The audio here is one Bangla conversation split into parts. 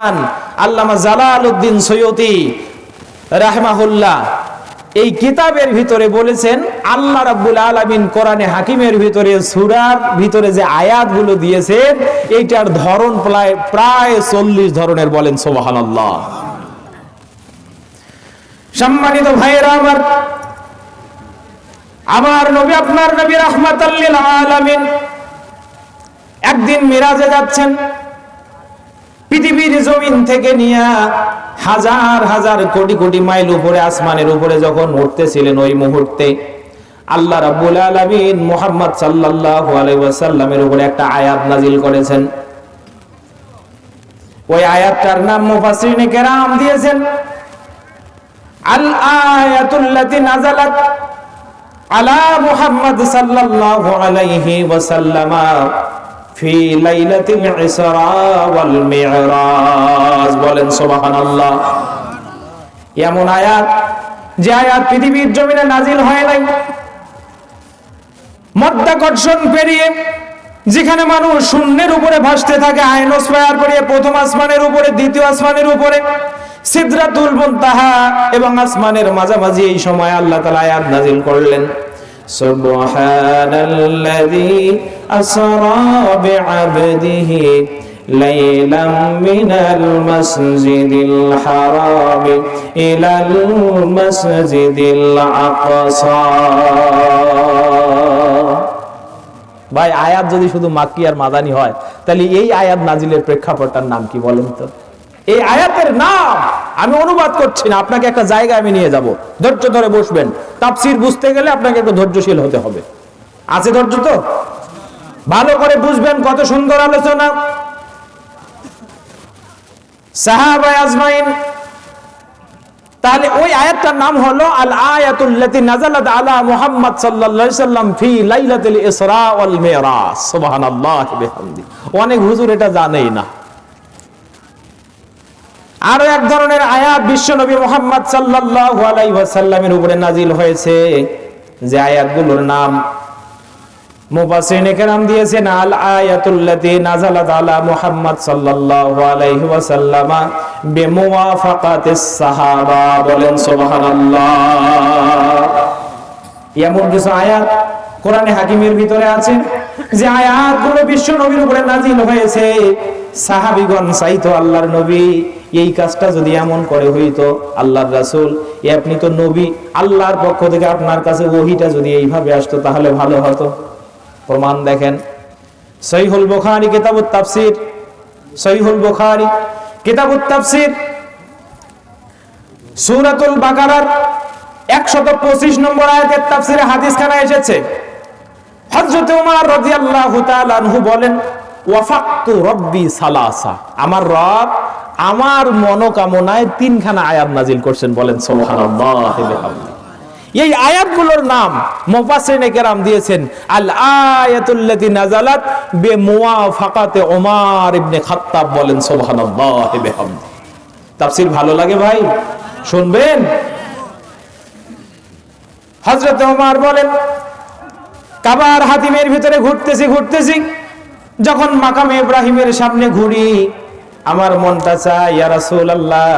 আল্লামা জালালউদ্দিন সৈয়দী রাহিমাহুল্লাহ এই কিতাবের ভিতরে বলেছেন, আল্লাহ রাব্বুল আলামিন কোরআনে হাকিমের ভিতরে সূরার ভিতরে যে আয়াতগুলো দিয়েছেন এইটার ধরন প্রায় 40 ধরনের। বলেন সুবহানাল্লাহ। সম্মানিত ভাইয়েরা আমার নবী, আপনার নবী রাহমাতাল লিল আলামিন একদিন মিরাজে যাচ্ছেন। পৃথিবীর জমিন থেকে নিয়ে হাজার হাজার কোটি কোটি মাইল উপরে আসমানের উপরে যখন উঠতেছিলেন, ওই মুহূর্তে আল্লাহ রাব্বুল আলামিন মুহাম্মদ সাল্লাল্লাহু আলাইহি ওয়াসাল্লামের উপরে একটা আয়াত নাজিল করেছেন। ওই আয়াতটার নাম মুফাসসিরিনে কেরাম দিয়েছেন আল আয়াতুল্লাতী নাযালাত আলা মুহাম্মদ সাল্লাল্লাহু আলাইহি ওয়াসাল্লাম ফি লাইলাতিল ইসরা ওয়াল মিরাজ। বলেন সুবহানাল্লাহ। এমন আয়াত, যে আয়াত পৃথিবীর জমিনে নাজিল হয় নাই। মধ্যাকর্ষণ পেরিয়ে যেখানে মানুষ শূন্যের উপরে ভাসতে থাকে, আয়নোস্ফিয়ার পেরিয়ে প্রথম আসমানের উপরে, দ্বিতীয় আসমানের উপরে, সিদরাতুল মুনতাহা এবং আসমানের মাঝামাঝি এই সময় আল্লাহ তাআলা আয়াত নাজিল করলেন। সুবহানাল্লাযী আসরা বিআবদিহি লাইলাম মিনাল মাসজিদিল হারাম ইলাল মাসজিদিল আকসা। ভাই, আয়াত যদি শুধু মাক্কি আর মাদানী হয় তাহলে এই আয়াত নাজিলের প্রেক্ষাপটটার নাম কি বলেন তো? এই আয়াতের নাম আমি অনুবাদ করছি না, আপনাকে একটা জায়গায় আমি নিয়ে যাব, ধৈর্য ধরে বসবেন। তাফসীর বুঝতে গেলে আপনাকে একটু ধৈর্যশীল হতে হবে। আছে ধৈর্য তো? ভালো করে বুঝবেন। কত সুন্দর আলোচনা। সাহাবায়ে আজমাইন। তাহলে ওই আয়াতটার নাম হলো আল আয়াতুল্লাতী নাযালাত আলা মুহাম্মদ সাল্লাল্লাহু আলাইহি সাল্লাম ফি লাইলাতিল ইসরা ওয়াল মিরাজ। সুবহানাল্লাহি বিহামদি। অনেক হুজুর এটা জানেই না। আরো এক ধরনের আয়াত বিশ্ব নবী মুহাম্মদ সাল্লাল্লাহু আলাইহি ওয়াসাল্লামের উপরে নাজিল হয়েছে, যে আয়াতগুলোর নাম মুফাসসিরিনে কেরাম দিয়েছেন আল আয়াতুল্লাতী নাযালাত আলা মুহাম্মদ সাল্লাল্লাহু আলাইহি ওয়াসাল্লাম বিমুওয়াফাকাতিস সাহাবা। বলেন সুবহানাল্লাহ। এমন কিছু আয়াত কোরআনে হাকিমের ভিতরে আছে যে আয়াতগুলো বিশ্ব নবীর উপরে নাজিল হয়েছে। সাহাবীগণ চাইতো আল্লাহর নবী এই কাজটা যদি এমন করে হইতো, আল্লাহর রাসূল আপনি তো নবী, আল্লাহর পক্ষ থেকে আপনার কাছে ওহীটা যদি এইভাবে আসতো তাহলে ভালো হতো। প্রমাণ দেখেন, সহিহুল বুখারী কিতাবুত তাফসীর, সহিহুল বুখারী কিতাবুত তাফসীর সূরাতুল বাকারার 125 নম্বর আয়াতের তাফসীরে হাদিসখানা এসেছে। হযরত ওমর রাদিয়াল্লাহু তাআলা আনহু বলেন, ওয়াফাকতু রব্বি সালাসা, আমার রব আমার মনোকামনায় 3খানা আয়াত নাজিল করছেন। বলেন সুবহানাল্লাহি বিহামদি। এই আয়াতগুলোর নাম মুফাসসিরিনে কেরাম দিয়েছেন আল আয়াতুল্লাতী নাযালাত বিমুওয়াফাকাতি ওমর ইবনে খাত্তাব। বলেন সুবহানাল্লাহি বিহামদি। তাফসীর ভালো লাগে ভাই? শুনবেন। হযরত ওমর বলেন, কাবার হাতিমের ভিতরে ঘুরতেছি, যখন মাকামে ইব্রাহিমের সামনে ঘুরি আমার মনটা চায়, ইয়া রাসূলুল্লাহ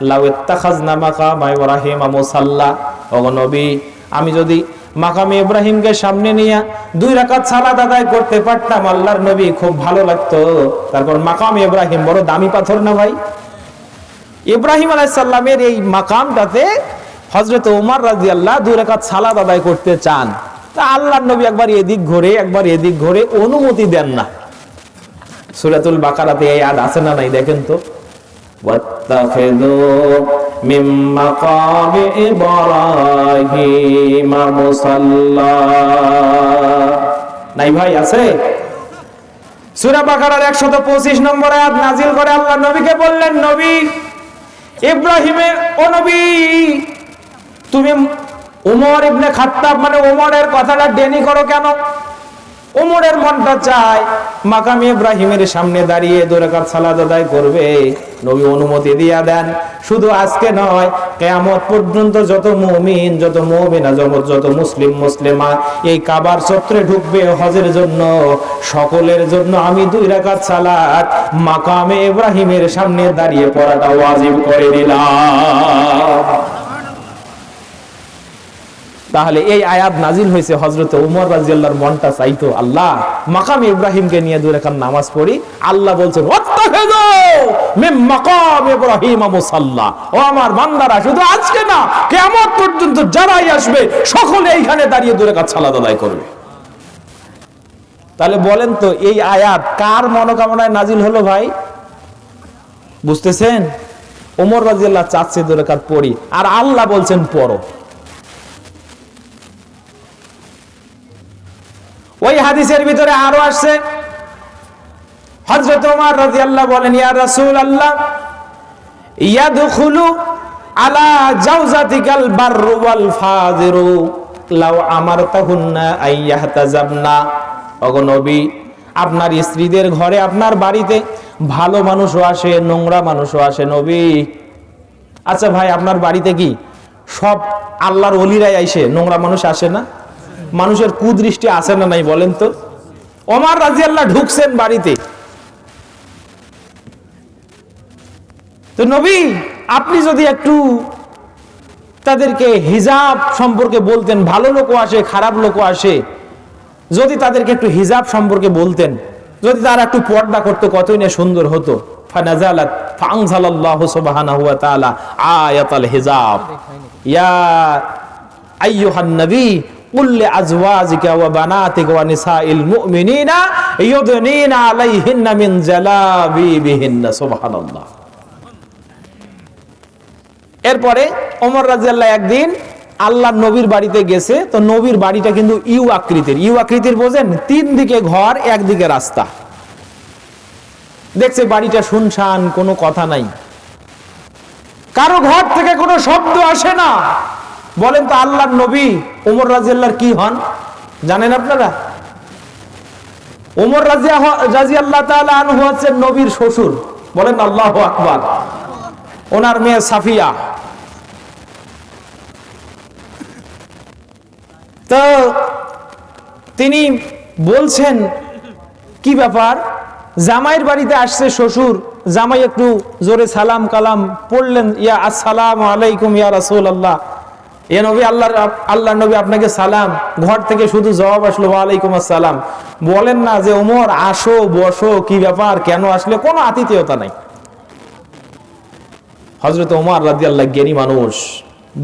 লাউ ইত্তাখাযনা মাকাম ইব্রাহিম মুসাল্লা। ওগো নবী, আমি যদি মাকামে ইব্রাহিমকে সামনে নিয়ে 2 রাকাত সালাত আদায় করতে পারতাম, আল্লাহর নবী খুব ভালো লাগতো। তারপর মাকামে ইব্রাহিম বড় দামি পাথর না ভাই? ইব্রাহিম আলাইহিস সালামের এই মাকামটাতে হযরত ওমর রাদিয়াল্লাহু 2 রাকাত সালাত আদায় করতে চান। তা আল্লাহর নবী একবার এদিক ঘুরে একবার এদিক ঘুরে অনুমতি দেন না। সূরাতুল বাকারাতে এই আয়াত আছে না নাই দেখেন তো? ওয়াত্তাখিযু মিন মাকামি ইব্রাহিম মুসাল্লা। নাই ভাই? আছে। সূরা বাকারার 125 নম্বর আয়াত নাজিল করে আল্লাহ নবীকে বললেন, নবী ইব্রাহিমের, ও নবী তুমি ওমর ইবনে খাত্তাব মানে ওমরের কথাটা ডেনি করো কেন? ওমরের মনটা চায় মাকাম ইব্রাহিমের সামনে দাঁড়িয়ে 2 রাকাত সালাত আদায় করবে। নবী অনুমতি দিয়া দেন। শুধু আজকে নয়, কিয়ামত পর্যন্ত যত মুমিন, যত মুমিনা, যত মুসলিম মুসলিমা এই কাবার চত্বরে ঢুকবে হজের জন্য, সকলের জন্য আমি 2 রাকাত সালাত মাকামে ইব্রাহিমের সামনে দাঁড়িয়ে পড়াটা ওয়াজিব করে দিলাম। তাহলে এই আয়াত নাজিল হয়েছে হযরত ওমর রাদিয়াল্লাহর মনটা চাইতো আল্লাহ মাকাম ইব্রাহিমকে নিয়ে 2 রাকাত নামাজ পড়ি। আল্লাহ বলছেন ওয়াত্তাখিযু মিন মাকাম ইব্রাহিম মুসাল্লা। ও আমার বান্দারা, শুধু আজকে না, কিয়ামত পর্যন্ত যারাই আসবে সকলে এইখানে দাঁড়িয়ে 2 রাকাত সালাত আদায় করবে। তাহলে বলেন তো এই আয়াত কার মনোকামনায় নাজিল হলো ভাই? বুঝতেছেন? ওমর রাদিয়াল্লাহু চাচ্ছে 2 রাকাত পড়ি, আর আল্লাহ বলছেন পড়ো। ওই হাদিসের ভিতরে আরো আসছে, হযরত ওমর রাদিয়াল্লাহু বলেন ইয়া রাসূলুল্লাহ ইয়াদখুলু আলা জাওজাতিকাল বাররু ওয়াল ফাজিরু লাউ আমারতাহুন্না আইয়াহতাজাবনা। ওগো নবী, আপনার স্ত্রীদের ঘরে, আপনার বাড়িতে ভালো মানুষও আসে, নোংরা মানুষও আসে নবী। আচ্ছা ভাই, আপনার বাড়িতে কি সব আল্লাহর ওলিরাই আইসে, নোংরা মানুষ আসে না? মানুষের কুদৃষ্টি আছে না নাই বলেন তো? ওমর রাদিয়াল্লাহু ঢুকছেন বাড়িতে, তো নবী আপনি যদি একটু তাদেরকে হিজাব সম্পর্কে বলতেন, ভালো লোকও আসে খারাপ লোকও আসে, যদি তাদেরকে একটু হিজাব সম্পর্কে বলতেন, যদি তারা একটু পর্দা করতো কতই না সুন্দর হতো। ফানাজালাত ফাআনজালাল্লাহু সুবহানাহু ওয়া তাআলা আয়াতুল হিজাব ইয়া আইয়ুহান নবী কুল লিআজওয়াজিকা ওয়া বানাতিকা ওয়া নিসাইল মুমিনিনা ইউদনিনা আলাইহিন্না মিন জালাবিবিহিন্না। সুবহানাল্লাহ। এরপরে ওমর রাদিয়াল্লাহু একদিন আল্লাহর নবীর বাড়িতে গেছে, তো নবীর বাড়িটা কিন্তু ইউ আকৃতির। ইউ আকৃতির বোঝেন? 3 দিকে ঘর, একদিকে রাস্তা। দেখছে বাড়িটা শুনশান, কোনো কথা নাই, কারো ঘর থেকে কোনো শব্দ আসে না। বলেন তো আল্লাহর নবী ওমর রাদিয়াল্লাহু কি হন জানেন আপনারা? ওমর রাদিয়াল্লাহু তাআলা আনহু হচ্ছেন নবীর শ্বশুর। বলেন আল্লাহু আকবার। ওনার মেয়ে সাফিয়া। তো তিনি বলছেন কি ব্যাপার, জামাইয়ের বাড়িতে আসছে শ্বশুর, জামাই একটু জোরে সালাম কালাম পড়লেন, ইয়া আসসালামু আলাইকুম ইয়া রাসূলুল্লাহ, এ নবী আল্লাহ নবী আপনাকে সালাম। ঘর থেকে শুধু জবাব আসলো ওয়া আলাইকুম আসসালাম। বলেন না যে ওমর আসো বসো, কি ব্যাপার, কেন আসলে? কোনো আতিথেয়তা নাই। হযরত ওমর রাদিয়াল্লাহু জ্ঞানী মানুষ,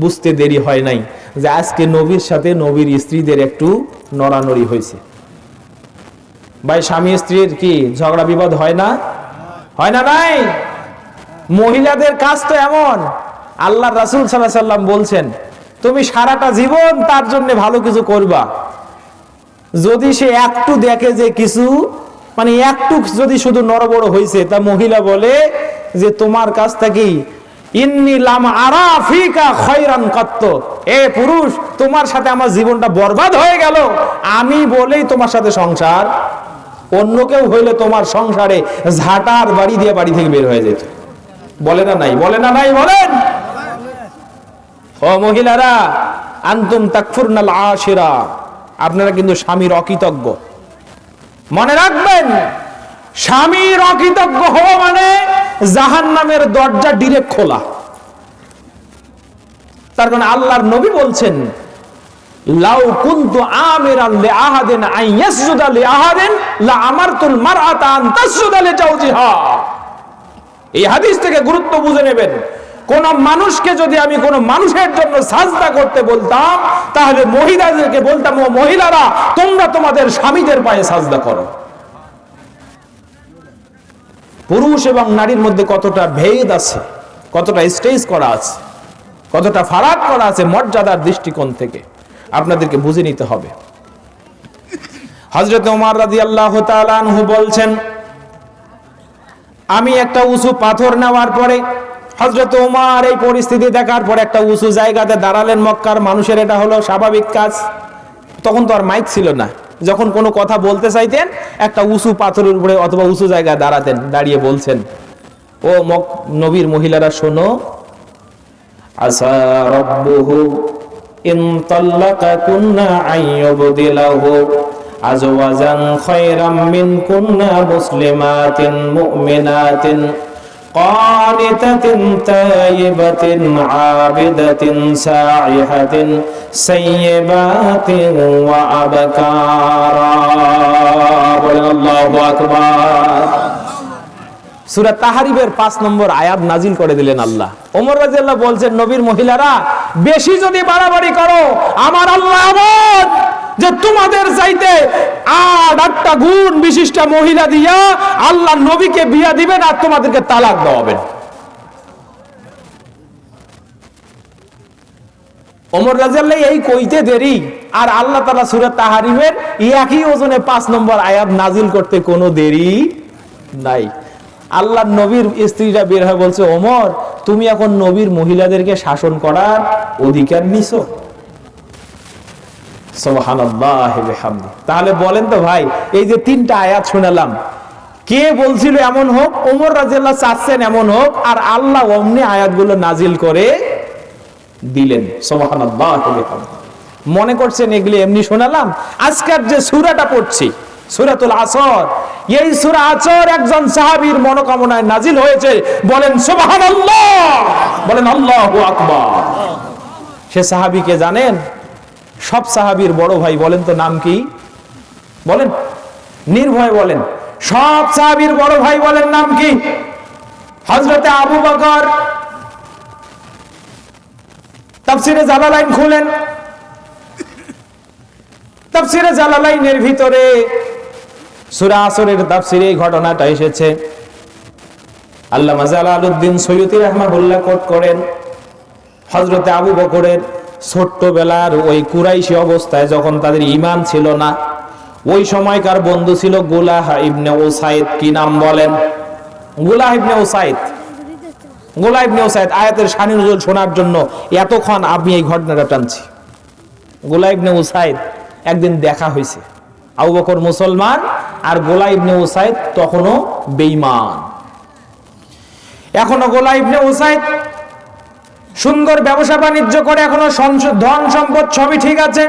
বুঝতে দেরি হয় নাই যে আজকে নবীর সাথে নবীর স্ত্রীদের একটু নড়ানড়ি হয়েছে। ভাই, স্বামী স্ত্রীর কি ঝগড়া বিবাদ হয় না? হয় না? নাই। মহিলাদের কাজ তো এমন, আল্লাহর রাসূল সাল্লাল্লাহু আলাইহি সাল্লাম বলছেন তুমি সারাটা জীবন তার জন্য ভালো কিছু করবা, যদি সে একটু দেখে যে কিছু মানে একটু যদি শুধু নড়বড় হয়েছে, তা মহিলা বলে যে তোমার কাছ থেকে ইন্নী লাম আরা ফিকা খায়রান কাত্ত, এ পুরুষ তোমার সাথে আমার জীবনটা বরবাদ হয়ে গেল, আমি বলেই তোমার সাথে সংসার। অন্য কেউ হইলে তোমার সংসারে ঝাঁটার বাড়ি দিয়ে বাড়ি থেকে বের হয়ে যেত। বলে না নাই? বলে না নাই? বলেন। ও মহিলারা, আনতুম তাকফুরনাল আশিরা, আপনারা কিন্তু স্বামীর অকৃতজ্ঞ। মনে রাখবেন, স্বামীর অকৃতজ্ঞ হওয়া মানে জাহান্নামের দরজা ডিরেক্ট খোলা। তার কারণে আল্লাহর নবী বলছেন লাউ কুনতু আমিরান লিআহাদিন আন ইয়াসজুদা লিআহাদিন লা আমারতুল মারআতা আন তাসজুদা লিজাওজিহা। এই হাদিস থেকে গুরুত্ব বুঝে নেবেন, কোন মানুষকে যদি আমি কোন মানুষের জন্য সাজদা করতে বলতাম, তাহলে মহিলাদেরকে বলতাম ও মহিলারা তোমরা তোমাদের স্বামীদের পায়ে সাজদা করো। পুরুষ এবং নারীর মধ্যে কতটা ভেদ আছে, কতটা স্টেজ করা আছে, কতটা ফারাক করা আছে মর্যাদার দৃষ্টিকোণ থেকে, আপনাদেরকে বুঝে নিতে হবে। হযরত ওমর রাদিয়াল্লাহু তাআলা আনহু বলছেন আমি একটা উঁচু পাথর নেওয়ার পরে, হযরত ওমর এই পরিস্থিতি দেখার পরে একটা উঁচু জায়গাতে দাঁড়ালেন। মক্কার মানুষের এটা হলো স্বাভাবিক কাজ, তখন তো আর মাইক ছিল না যখন কোনো কথা বলতে চাইতেন একটা উঁচু পাথরের উপরে অথবা উঁচু জায়গায় দাঁড়াতেন, দাঁড়িয়ে বলছেন, ও নবীর মহিলারা শোনো, আসা রাব্বুহু ইন তাল্লাকাকুন্না আইয়ুবদিলাহু আজওয়াজান খায়রাম মিনকুন্না মুসলিমাতিন মুমিনাতিন قانتة تائبة عابدة سائحة سيبات وأبكارا الله أكبر সূরা তাহরিমের 5 নম্বর আয়াত নাজিল করে দিলেন আল্লাহ। ওমর রাদিয়াল্লাহু বলছেন, নবীর মহিলারা বেশি যদি বাড়াবাড়ি করো, আমার আল্লাহ এমন যে তোমাদের চাইতে 8টা গুণ বিশিষ্ট মহিলা দিয়া আল্লাহ নবীকে বিয়া দিবেন আর তোমাদেরকে তালাক দেওয়াবেন। ওমর রাদিয়াল্লাহু এই কইতে দেরি আর আল্লাহ তাআলা সূরা তাহরিমের একই ওজনে 5 নম্বর আয়াত নাজিল করতে কোনো দেরি নাই। আল্লাহ নবীর স্ত্রীরা বের হয়ে বলছে, ওমর তুমি এখন নবীর মহিলাদেরকে শাসন করার অধিকার নিছো। সুবহানাল্লাহি ওয়া বিহামদি। তাহলে বলেন তো ভাই, এই যে 3টা আয়াত শোনালাম, কে বলছিল এমন হোক? ওমর রাদিয়াল্লাহু চাচ্ছেন এমন হোক, আর আল্লাহ অমনি আয়াতগুলো নাজিল করে দিলেন। সুবহানাল্লাহি ওয়া বিহামদি। মনে করছেন এগুলি এমনি শোনালাম? আজকের যে সূরাটা পড়ছি, সূরাতুল আসর, এই সূরা আসর একজন সাহাবীর মনোকামনায় নাজিল হয়েছে। বলেন সুবহানাল্লাহ, বলেন আল্লাহু আকবার। সে সাহাবীকে জানেন? সব সাহাবীর বড় ভাই, বলেন তো নাম কি? বলেন, নির্ভয় বলেন, সব সাহাবীর বড় ভাই বলেন নাম কি? হযরতে আবু বকর। তাফসীরে জালালাইন খুলেন, তাফসীরে জালালাইনের ভিতরে সূরা আসরের তাফসীরে এই ঘটনাটা এসেছে। আল্লামা জালালউদ্দিন সৈয়দী রাহমাহুল্লাহ কোট করেন, হযরতে আবু বকরের ছোট্টবেলার ওই কুরাইশি অবস্থায় যখন তাদের ঈমান ছিল না, ওই সময়কার বন্ধু ছিল গুলাহ ইবনে উসাইদ। কি নাম বলেন? গুলাহ ইবনে উসাইদ। গুলাহ ইবনে উসাইদ আয়াতের শানি নজুল শোনার জন্য এতক্ষণ আমি এই ঘটনাটা টানছি। গুলাহ ইবনে উসাইদ একদিন দেখা হয়েছে। আবু বকর মুসলমান আর গোলা ইবনে উসাইদ তখনও বেঈমান। এখনো গোলা ইবনে উসাইদ সুন্দর ব্যবসা বাণিজ্য করে, এখনো ধন সম্পদ সবই ঠিক আছে।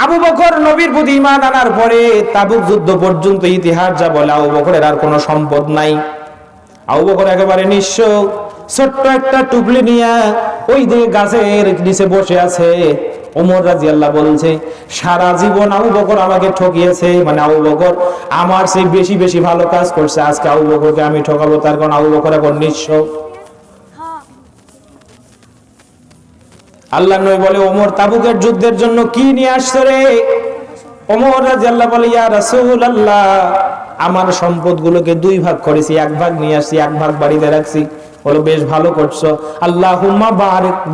আবু বকর নবীর প্রতি ঈমান আনার পরে তাবুক যুদ্ধ পর্যন্ত ইতিহাস যা বলে আবু বকরের আর কোনো সম্পদ নাই। আবু বকর একেবারে নিঃস্ব, ছোট্ট একটা টুপলি নিয়ে ওই দিকে গাছের নিচে বসে আছে। ওমর রাদিয়াল্লাহু বলছে, সারা জীবন আবু বকর আমাকে ঠকিয়েছে, মানে আবু বকর আমার চেয়ে বেশি বেশি ভালো কাজ করছে, আজকে আবু বকরকে আমি ঠকাবো, তার কারণ আবু বকর এখন নিঃস্ব। আল্লাহ নবী বলে, ওমর তাবুকের যুদ্ধের জন্য কি নিয়ে আসছো রে? ওমর রাদিয়াল্লাহু বলে, ইয়া রাসূলুল্লাহ, আমার সম্পদগুলোকে 2 ভাগ করেছি, 1 ভাগ নিয়ে আসছি, 1 ভাগ বাড়িতে রাখছি। বলো, বেশ ভালো করছো। আল্লাহুম্মা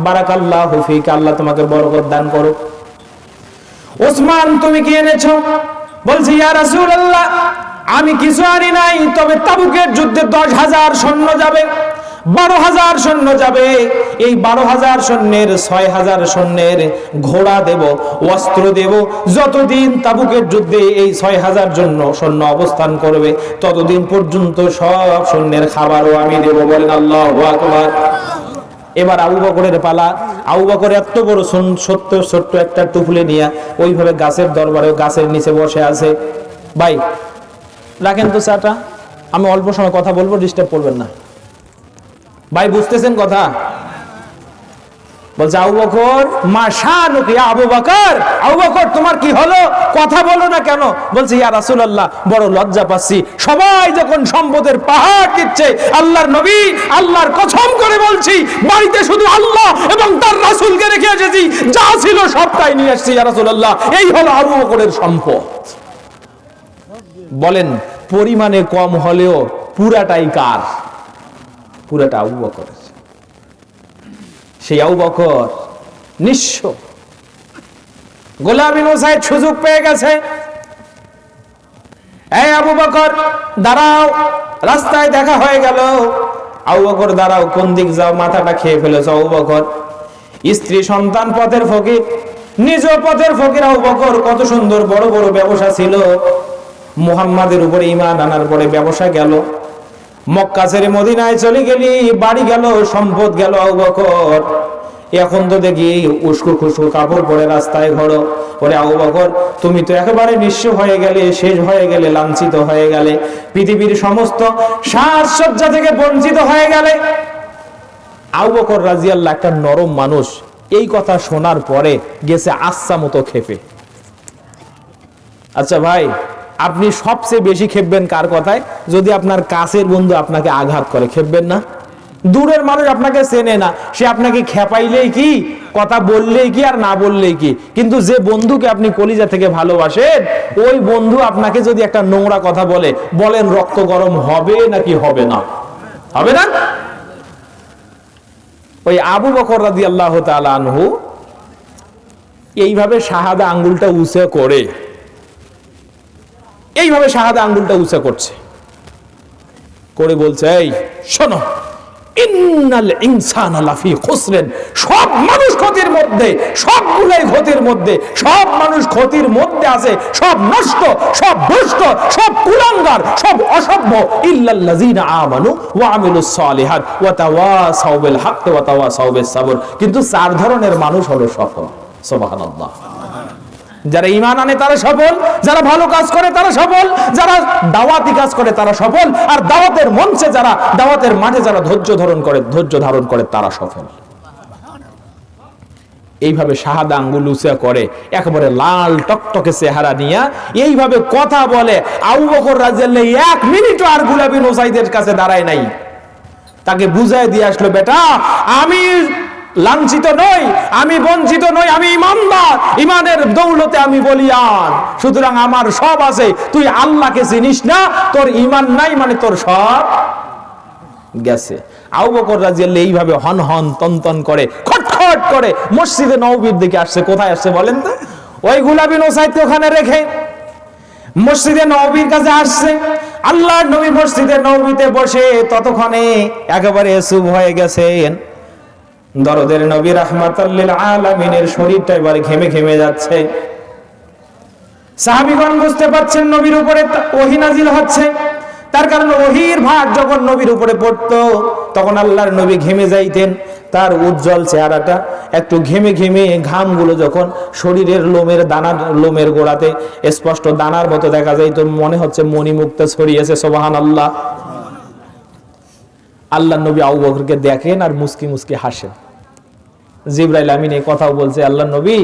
বারাকাল্লাহু ফিক, আল্লাহ তোমাকে বরকত দান করো। ওসমান, তুমি কি এনেছো? বলছি, ইয়া রাসূলুল্লাহ, আমি কিছু আনি নাই, তবে তাবুকের যুদ্ধে 10,000 সৈন্য যাবে, 12,000 সৈন্য যাবে। এই 12,000 সৈন্যের 6,000 সৈন্যের ঘোড়া দেব, অস্ত্র দেব। যতদিন তাবুকের যুদ্ধে এই 6,000 সৈন্য অবস্থান করবে, ততদিন পর্যন্ত সব সৈন্যের খাবারও আমি দেব। বলেন আল্লাহু আকবার। এবার আবু বকরের পালা। আবু বকর এত বড় ছোট্ট একটা টুকলে নিয়ে ওইভাবে গাছের দরবারে, গাছের নিচে বসে আছে। ভাই রাখেন তো চাটা, আমি অল্প সময় কথা বলবো, ডিস্টার্ব করবেন না। ভাই বুঝতেছেন কথা? বলছে আবু বকর, মা শানুক ইয়া আবু বকর, আবু বকর তোমার কি হলো, কথা বলো না কেন? বলছে, ইয়া রাসূলুল্লাহ, বড় লজ্জা পাচ্ছি। সবাই যখন সম্পদের পাহাড় দিচ্ছে, আল্লাহর নবী, আল্লাহর কসম করে বলছি, বাড়িতে শুধু আল্লাহ এবং তার রাসূলকে রেখে এসেছি, যা ছিল সবটাই নিয়ে এসেছি ইয়া রাসূলুল্লাহ। এই হলো আবু বকরের সম্পদ। বলেন, পরিমাণে কম হলেও পুরাটাই কার? পুরাটা আবু বকরের। সেই আবু বকর নিঃস্ব। গোলাম ইবনে উসাইদ সুযোগ পেয়ে গেছে। এই আবু বকর দাঁড়াও, রাস্তায় দেখা হয়ে গেল। আবু বকর দাঁড়াও, কোন দিক যাও? মাথাটা খেয়ে ফেলেছ আবু বকর। স্ত্রী সন্তান পথের ফকির, নিজ পথের ফকির আবু বকর, কত সুন্দর বড় বড় ব্যবসা ছিল, মুহাম্মাদের উপরে ঈমান আনার পরে ব্যবসা গেল, মক্কা ছেড়ে মদিনায় চলে গেলি, বাড়ি গেল, সম্পদ গেল আবু বকর। এখন তো দেখি উস্কো খুস্কো কাপড় পরে রাস্তায় ঘোরো। ওরে আবু বকর, তুমি তো একেবারে নিঃস্ব হয়ে গেলে, শেষ হয়ে গেলে, লাঞ্ছিত হয়ে গেলে, পৃথিবীর সমস্ত সাজসজ্জা থেকে বঞ্চিত হয়ে গেলে। আবু বকর রাদিয়াল্লাহু, একটা নরম মানুষ, এই কথা শোনার পরে গেছে আচ্ছা মতো খেপে। আচ্ছা ভাই, আপনি সবচেয়ে বেশি খেপবেন কার কথায়? যদি আপনার কাছের বন্ধু আপনাকে আঘাত করে, খেপবেন না? দূরের মানুষ আপনাকে চেনে না, সে আপনাকে খেপাইলেই কি, কথা বললেই কি, আর না বললেই কি। কিন্তু যে বন্ধুকে আপনি কলিজা থেকে ভালোবাসেন, ওই বন্ধু আপনাকে যদি একটা নোংরা কথা বলে, বলেন রক্ত গরম হবে নাকি হবে না? হবে না? ওই আবু বকর রাদিয়াল্লাহু তাআলা আনহু এইভাবে শাহাদা আঙ্গুলটা উঁচে করে, এইভাবে শাহাদা আঙ্গুলটা উঁচে করছে, করে বলছে, এই শোনো, ইন্নাল ইনসানা লাফি খুসরিন, সব মানুষ ক্ষতির মধ্যে, সবগুলাই ক্ষতির মধ্যে, সব মানুষ ক্ষতির মধ্যে আছে, সব নষ্ট, সব দুষ্ট, সব কুলাঙ্গার, সব অসভ্য, ইল্লাল্লাযিনা আমানু ওয়া আমিলুস সালিহাত ওয়া তাওয়াসাউ বিল হাক্কি ওয়া তাওয়াসাউ বিস সাবর। কিন্তু চার ধরনের মানুষ হলো সফল। সুবহানাল্লাহ। যারা ঈমান আনে তারা সফল, যারা ভালো কাজ করে তারা সফল, যারা দাওয়াতি কাজ করে তারা সফল, আর দাওয়াতের মঞ্চে যারা, দাওয়াতের মাঠে যারা ধৈর্য ধারণ করে তারা সফল। এইভাবে শাহাদা আঙ্গুল উঁচা করে, একেবারে লাল টকটকে চেহারা নিয়ে এইভাবে কথা বলে। আবু বকর রাদিয়াল্লাহু এক মিনিটও আর গুলাবি নোসাইদের কাছে দাঁড়ায় নাই, তাকে বুঝায় দিয়ে আসলো, বেটা আমি লাঞ্ছিত নই, আমি বঞ্চিত নই, আমি ইমানদার, ইমানের দৌলতে আমি বলিয়ান, সুতরাং আমার সব আছে, তুই আল্লাহকে চিনিস না, তোর ইমান নাই, মানে তোর সব গেছে। আবু বকর রাদিয়াল্লাহু এইভাবে হন হন তন্তন করে, খটখট করে মসজিদে নববীর দিকে আসছে। কোথায় আসছে বলেন তো? ওই গুলাবি নোসাইদকে ওখানে রেখে মসজিদে নববীর কাছে আসছে। আল্লাহর নবী মসজিদে নববীতে বসে ততক্ষণে একেবারে চুপ হয়ে গেছেন। দরদের নবী রাহমাতাল লিল আলামিনের শরীরটা এবারে ঘেমে ঘেমে যাচ্ছে। সাহাবীগণ বুঝতে পারছেন নবীর উপরে ওহী নাজিল হচ্ছে, তার কারণে ওহীর ভাগ যখন নবীর উপরে পড়তো তখন আল্লাহর নবী ঘেমে যাইতেন। তার উজ্জ্বল চেহারাটা একটু ঘেমে ঘেমে, ঘামগুলো যখন শরীরের লোমের দানা, লোমের গোড়াতে স্পষ্ট দানার মতো দেখা যাইতো, মনে হচ্ছে মণিমুক্তা ছড়িয়েছে। সুবহানাল্লাহ। আল্লাহর নবী আবু বকরকে দেখেন আর মুস্কি মুস্কি হাসেন। জিবরাইল আমিন এই কথাও বলছে, আল্লাহর নবী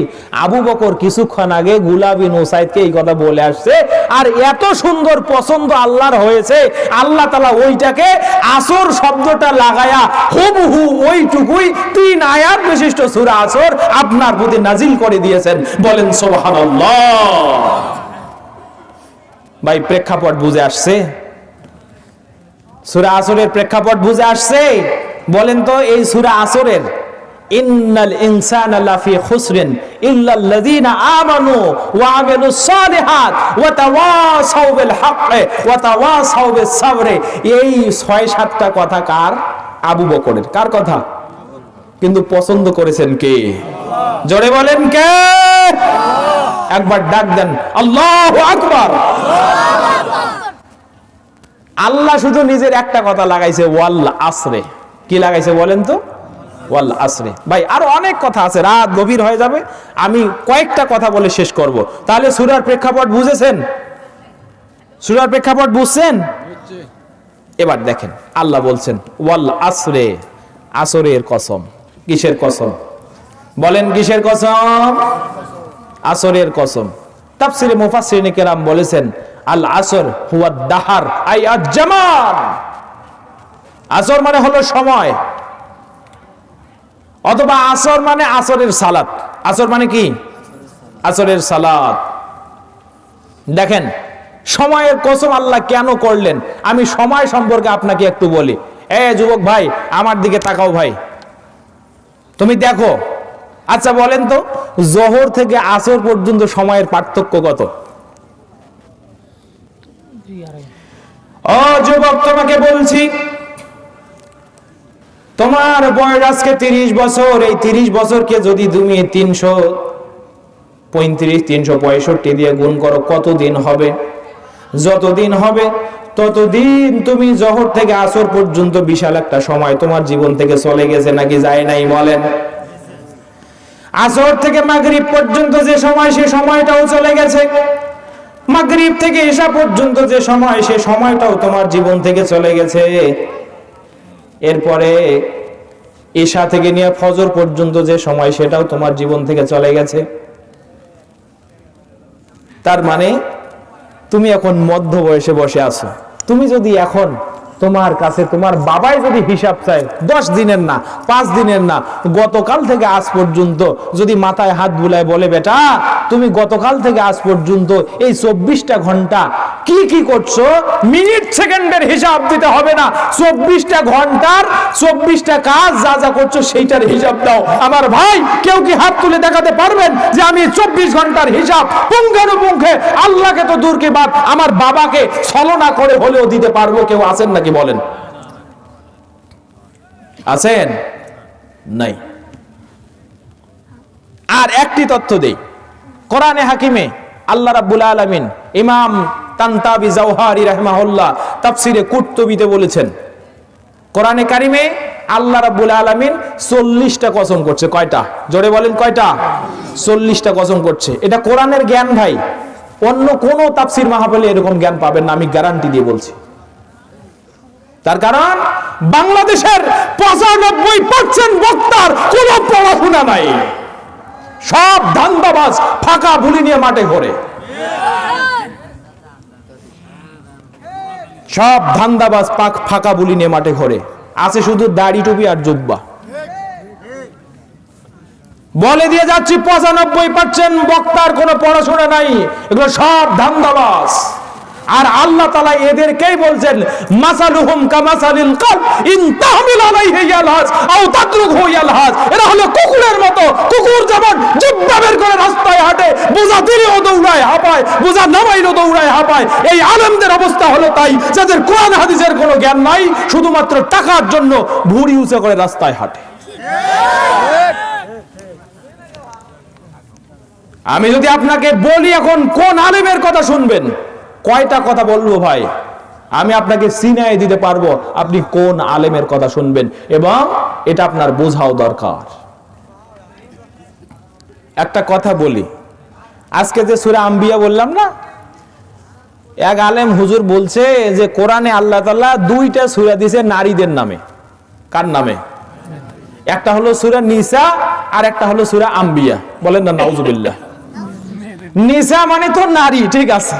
আবু বকর কিছুক্ষণ আগে গুলাবি নোসাইদকে এই কথা বলে আসছে, আর এত সুন্দর পছন্দ আল্লাহর হয়েছে, আল্লাহ তাআলা ওইটাকে আসর শব্দটা লাগায়া হুবহু ওইটুকুই 3 আয়াত বিশিষ্ট সূরা আসর আপনার প্রতি নাজিল করে দিয়েছেন। বলেন সুবহানাল্লাহ। ভাই প্রেক্ষাপট বুঝে আসছে? সূরা আসরের প্রেক্ষাপট বুঝে আসছে? বলেন তো এই সূরা আসরের ইন্নাল ইনসানা লাফি খুসরিন ইল্লাল্লাযিনা আমানু ওয়া আমিলুস সালিহাত ওয়া তাওয়াসাউ বিল হাক্কি ওয়া তাওয়াসাউ বিস সাবরি, এই 6-7টা কথা কার? আবু বকরের। কার কথা? কিন্তু পছন্দ করেছেন কে? জোরে বলেন কে? একবার ডাক দেন, আল্লাহু আকবার। আল্লাহ শুধু নিজের একটা কথা লাগাইছে, ওয়াল আসরে। কি লাগাইছে বলেন তো? ওয়াল আসরে। ভাই আরো অনেক কথা আছে, রাত গভীর হয়ে যাবে, আমি কয়েকটা কথা বলে শেষ করব। তাহলে সূরার প্রেক্ষাপট বুঝেছেন? সূরার প্রেক্ষাপট বুঝছেন? এবার দেখেন, আল্লাহ বলছেন ওয়াল আসরে, আসরের কসম। কিসের কসম বলেন? কিসের কসম? আসরের কসম। তাফসীরে মুফাসসিরিনে কেরাম বলেছেন, আল আসর হুয়া দাহার আই আজ-জামান। আসর মানে হলো সময়, অথবা আসর মানে আসরের সালাত। আসর মানে কি? আসরের সালাত। দেখেন সময়ের কসম আল্লাহ কেন করলেন, আমি সময় সম্পর্কে আপনাকে একটু বলি। যুবক ভাই আমার দিকে তাকাও ভাই, তুমি দেখো। আচ্ছা বলেন তো, জোহর থেকে আসর পর্যন্ত সময়ের পার্থক্য কত? ও যুবক তোমাকে বলছি, তোমার বয়স আজকে 30 বছর। এই 30 বছরকে যদি তুমি 35 365 দিয়ে গুণ করো, কতদিন হবে? যতদিন হবে ততদিন তুমি জোহর থেকে আসর পর্যন্ত বিশাল একটা সময় তোমার জীবন থেকে চলে গেছে নাকি যায় নাই বলেন? আসর থেকে মাগরিব পর্যন্ত যে সময়, সে সময়টাও চলে গেছে। মাগরিব থেকে ইশা পর্যন্ত যে সময়, সে সময়টাও তোমার জীবন থেকে চলে গেছে। এরপরে ইশা থেকে নিয়ে ফজর পর্যন্ত যে সময়, সেটাও তোমার জীবন থেকে চলে গেছে। তার মানে তুমি এখন মধ্য বয়সে বসে আছো। তুমি যদি এখন তোমার কাছে তোমার বাবাই যদি হিসাব চায় 10 দিনের না, 5 দিনের না, গতকাল থেকে আজ পর্যন্ত যদি মাথায় হাত বুলায় বলে, বেটা তুমি গতকাল থেকে আজ পর্যন্ত এই 24টা ঘন্টা কি কি করছো, মিনিট সেকেন্ডের হিসাব দিতে হবে না, 24টা ঘন্টার 24টা কাজ যা যা করছো সেইটার হিসাব দাও। আমার ভাই, কেউ কি হাত তুলে দেখাতে পারবেন যে আমি 24 ঘন্টার হিসাব পুঙ্খানুপুঙ্খে, আল্লাহকে তো দূর কি বাদ, আমার বাবাকে ছলনা করে হলেও দিতে পারবো? কেউ আছেন নাকি বলেন? আছেন? নাই। আর একটি তথ্য দেই, কোরআনে হাকিমে আল্লাহ রাব্বুল আলামিন ইমাম তানতাবি জাওহারি রাহিমাহুল্লাহ তাফসিরে কুরতুবিতে বলেছেন, কোরআনে কারিমে আল্লাহ রাব্বুল আলামিন 40টা কসম করছে। কয়টা? জোরে বলেন কয়টা? 40টা কসম করছে। এটা কোরআনের জ্ঞান ভাই, অন্য কোন তাফসির মাহফিলে এরকম জ্ঞান পাবেন না, আমি গ্যারান্টি দিয়ে বলছি। তার কারণ বাংলাদেশের 95% বক্তার কোন পড়াশোনা নাই, সব ধান্দাবাজ, ফাঁকা বুলি নিয়ে মাঠে ঘোরে। সব ধান্দাবাজ ফাঁকা বুলি নিয়ে মাঠে ঘোরে, আছে শুধু দাড়ি টুপি আর জুব্বা। বলে দিয়ে যাচ্ছি 95% বক্তার কোনো পড়াশোনা নাই, এগুলো সব ধান্দাবাজ। আর আল্লাহ তাআলা এদেরকেই বলছেন, মাসালুহুম কামাসালিল কালব ইন তাহমিল আলাইহি ইয়ালহাজ আও তাতরুকহু ইয়ালহাজ। এরা হলো কুকুরের মতো। কুকুর যেমন জিহ্বা বের করে রাস্তায় হাঁটে, বোঝা দিলেও দৌড়ায় হাঁপায়, বোঝা নামাইলেও দৌড়ায় হাঁপায়, এই আলেমদের অবস্থা হলো তাই, যাদের কোরআন হাদিসের কোনো জ্ঞান নাই, শুধুমাত্র টাকার জন্য ভুঁড়ি উঁচু করে রাস্তায় হাঁটে। আমি যদি আপনাকে বলি এখন কোন আলেমের কথা শুনবেন, কয়টা কথা বলবো ভাই, আমি আপনাকে চিনাই দিতে পারবো আপনি কোন আলেমের কথা শুনবেন, এবং এটা আপনার বোঝাও দরকার। একটা কথা বলি, আজকে যে সূরা আম্বিয়া বললাম না, এক আলেম হুজুর বলছে যে কোরআনে আল্লাহ তাআলা 2টা সূরা দিয়েছে নারীদের নামে। কার নামে? একটা হলো সূরা নিসা আর একটা হলো সূরা আম্বিয়া। বলেন না নাউজুবিল্লাহ। নিসা মানে তো নারী, ঠিক আছে।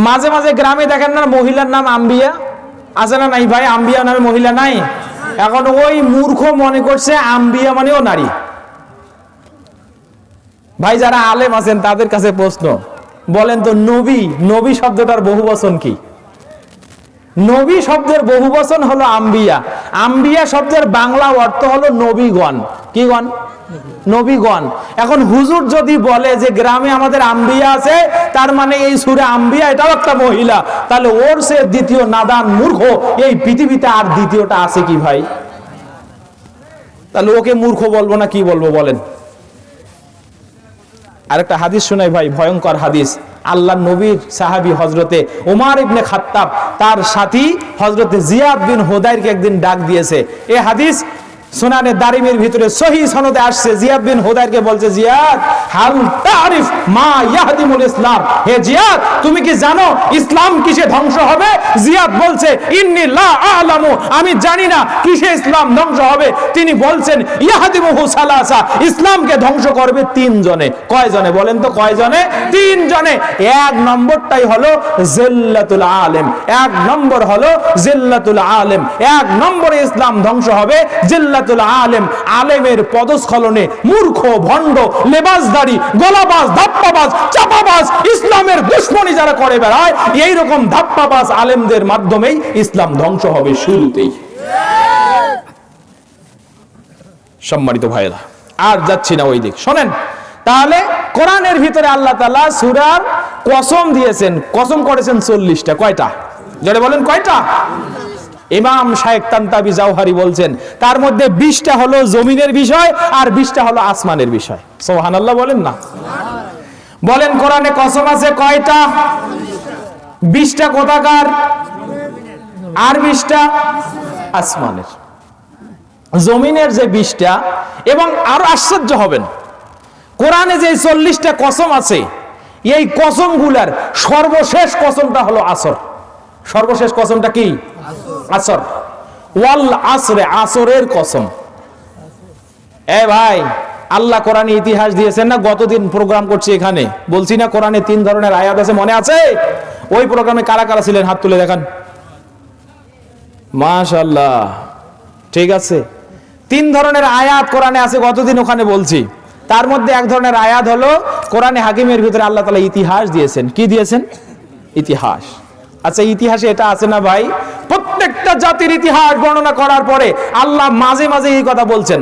মাঝে মাঝে গ্রামে দেখেন না মহিলার নাম আম্বিয়া, আছে না নাই ভাই? আম্বিয়া নামে মহিলা নাই। এখন ওই মূর্খ মনে করছে আম্বিয়া মানেও নারী। ভাই যারা আলেম আছেন তাদের কাছে প্রশ্ন, বলেন তো নবী, নবী শব্দটার বহুবচন কি? নবী শব্দের বহুবচন হলো আম্বিয়া। আম্বিয়া শব্দের বাংলা অর্থ হলো নবীগণ। কি গণ? নবীগণ। এখন হুজুর যদি বলে যে গ্রামে আমাদের আম্বিয়া আছে, তার মানে এই সূরা আম্বিয়া এটাও একটা মহিলা, তাহলে ওর সে দ্বিতীয় নাদান মূর্খ এই পৃথিবীতে আর দ্বিতীয়টা আছে কি ভাই? তাহলে ওকে মূর্খ বলবো না কি বলবো বলেন? আরেকটা হাদিস শোনাই ভাই, ভয়ঙ্কর হাদিস। আল্লাহ নবীর সাহাবী হযরতে ওমর ইবনে খাত্তাব তার সাথী হযরতে জিয়াদ বিন হুদাইরকে একদিন ডাক দিয়েছে। এই হাদিস সুনানে দারিমির ভিতরে সহি সনদে আসছে। জিয়াদ বিন হুদাইরকে বলছে, জিয়াদ হাল তারিফ মা ইয়াহদিমুল ইসলাম, হে জিয়াদ তুমি কি জানো ইসলাম কিসে ধ্বংস হবে? জিয়াদ বলছে, ইন্নী লা আ'লামু, আমি জানি না কিসে ইসলাম ধ্বংস হবে। তিনি বলছেন, ইয়াহদিমুহু সালাসা, ইসলামকে ধ্বংস করবে 3 জনে। কয় জনে বলেন তো? কয় জনে? 3 জনে। এক নম্বরটাই হলো জিল্লাতুল আলেম। এক নম্বর হলো জিল্লাতুল আলেম। এক নম্বরে ইসলাম ধ্বংস হবে জিল্লাতুল আলেম। আলেমের পদস্খলনে মূর্খ, ভণ্ড, লেবাসদারি, গলাবাজ, ধাপ্পাবাজ, চাপাবাজ, ইসলামের দুশমনি যারা করে বেড়ায়, এই রকম ধাপ্পাবাজ আলেমদের মাধ্যমেই ইসলাম ধ্বংস হবে শুরুতেই। সম্মানিত ভাইরা, আর যাচ্ছি না ওই দিক, শোনেন। তাহলে কোরআনের ভিতরে আল্লাহ তাআলা সূরার কসম দিয়েছেন, কসম করেছেন 40টা। কয়টা? যারা বলেন কয়টা? ইমাম শায়েখ তানতাবি জাওহারি বলছেন তার মধ্যে 20টা হলো জমিনের বিষয় আর 20টা হলো আসমানের বিষয়। সুবহানাল্লাহ বলেন না? বলেন কোরআনে কসম আছে কয়টা? 20টা কোথাকার? আর 20টা আসমানের। জমিনের যে 20টা, এবং আরো আশ্চর্য হবেন, কোরআনে যে 40টা কসম আছে, এই কসমগুলার সর্বশেষ কসমটা হলো আসর। সর্বশেষ কসমটা কি? আসর। ওয়াল আসরে, আসরের কসম। এ ভাই, আল্লাহ কোরআনে ইতিহাস দিয়েছেন না? গতদিন প্রোগ্রাম করছি এখানে, বলছি না কোরআনে 3 ধরনের আয়াত আছে, মনে আছে? ওই প্রোগ্রামে কারা কারা ছিলেন হাত তুলে দেখান। মাশাআল্লাহ, ঠিক আছে। 3 ধরনের আয়াত কোরআনে আছে, গতদিন ওখানে বলছি। তার মধ্যে এক ধরনের আয়াত হলো কোরআনে হাকিমের ভিতরে আল্লাহ তাআলা ইতিহাস দিয়েছেন। কি দিয়েছেন? ইতিহাস। আচ্ছা, ইতিহাসে এটা আছে না ভাই, প্রত্যেকটা জাতির ইতিহাস বর্ণনা করার পরে আল্লাহ মাঝে মাঝে এই কথা বলছেন,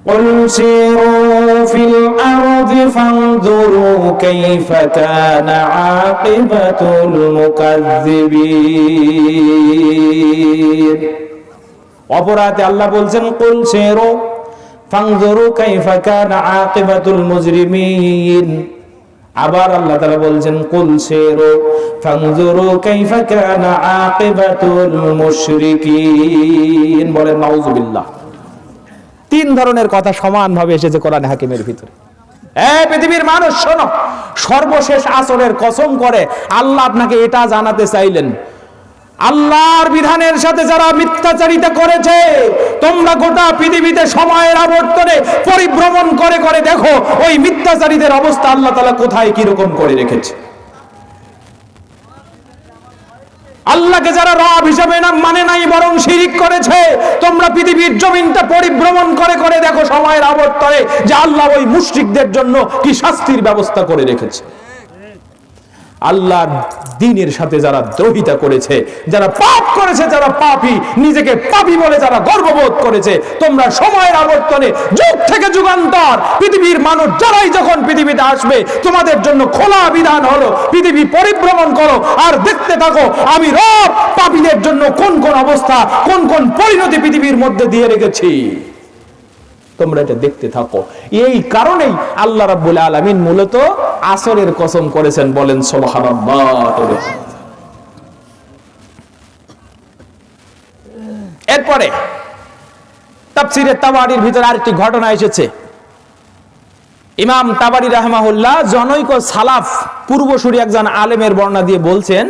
قُلْ سِيرُوا فِي الْأَرْضِ فَانظُرُوا كَيْفَ كَانَ عَاقِبَةُ الْمُكَذِّبِينَ। অপরাধে আল্লাহ বলছেন কুল সিরু ফানজুরু কাইফা কানা আকিবাতুল মুজরিমিন। আবার আল্লাহ তাআলা বলছেন কুল সিরু ফানজুরু কাইফা কানা আকিবাতুল মুশরিকিন। বলেন নাউযুবিল্লাহ। 3 ধরনের কথা সমানভাবে এসেছে কোরআন হাকিমের ভিতরে। পৃথিবীর মানুষ শোনো, সর্বশেষ আসরের কসম করে আল্লাহ আপনাকে এটা জানাতে চাইলেন, আল্লাহর বিধানের সাথে যারা মিথ্যাচারিতা করেছে, তোমরা গোটা পৃথিবীতে সময়ের আবর্তনে পরিভ্রমণ করে করে দেখো ওই মিথ্যাচারীদের অবস্থা আল্লাহ তাআলা কোথায় কিরকম করে রেখেছে। আল্লাহকে যারা রব হিসেবে না মানে নাই, বরং শিরিক করেছে, তোমরা পৃথিবীর জমিনটা পরিভ্রমণ করে করে দেখো সময়ের আবর্তনে যে আল্লাহ ওই মুশরিকদের জন্য কি শাস্তির ব্যবস্থা করে রেখেছে। আল্লাহর দ্বীনের সাথে যারা দ্রোহিতা করেছে, যারা পাপ করেছে, যারা পাপী, নিজেকে পাপী বলে যারা গর্ববোধ করেছে, তোমরা সময়ের আবর্তনে যুগ থেকে যুগান্তর পৃথিবীর মানুষ যারাই যখন পৃথিবীতে আসবে, তোমাদের জন্য খোলা বিধান হলো পৃথিবী পরিভ্রমণ করো আর দেখতে থাকো আমি রব পাপীদের জন্য কোন কোন অবস্থা, কোন কোন পরিণতি পৃথিবীর মধ্যে দিয়ে রেখেছি, তোমরা এটা দেখতে থাকো। এই কারণেই আল্লাহ রাব্বুল আলামিন মূলত আসরের কসম করেছেন। বলেন সুবহানাল্লাহ। এরপরে তাফসীরে তাবারীর ভিতরে আরেকটি ঘটনা এসেছে। ইমাম তাবারী রাহিমাহুল্লাহ জনৈক সালাফ পূর্বসূরি একজন আলেমের বর্ণনা দিয়ে বলছেন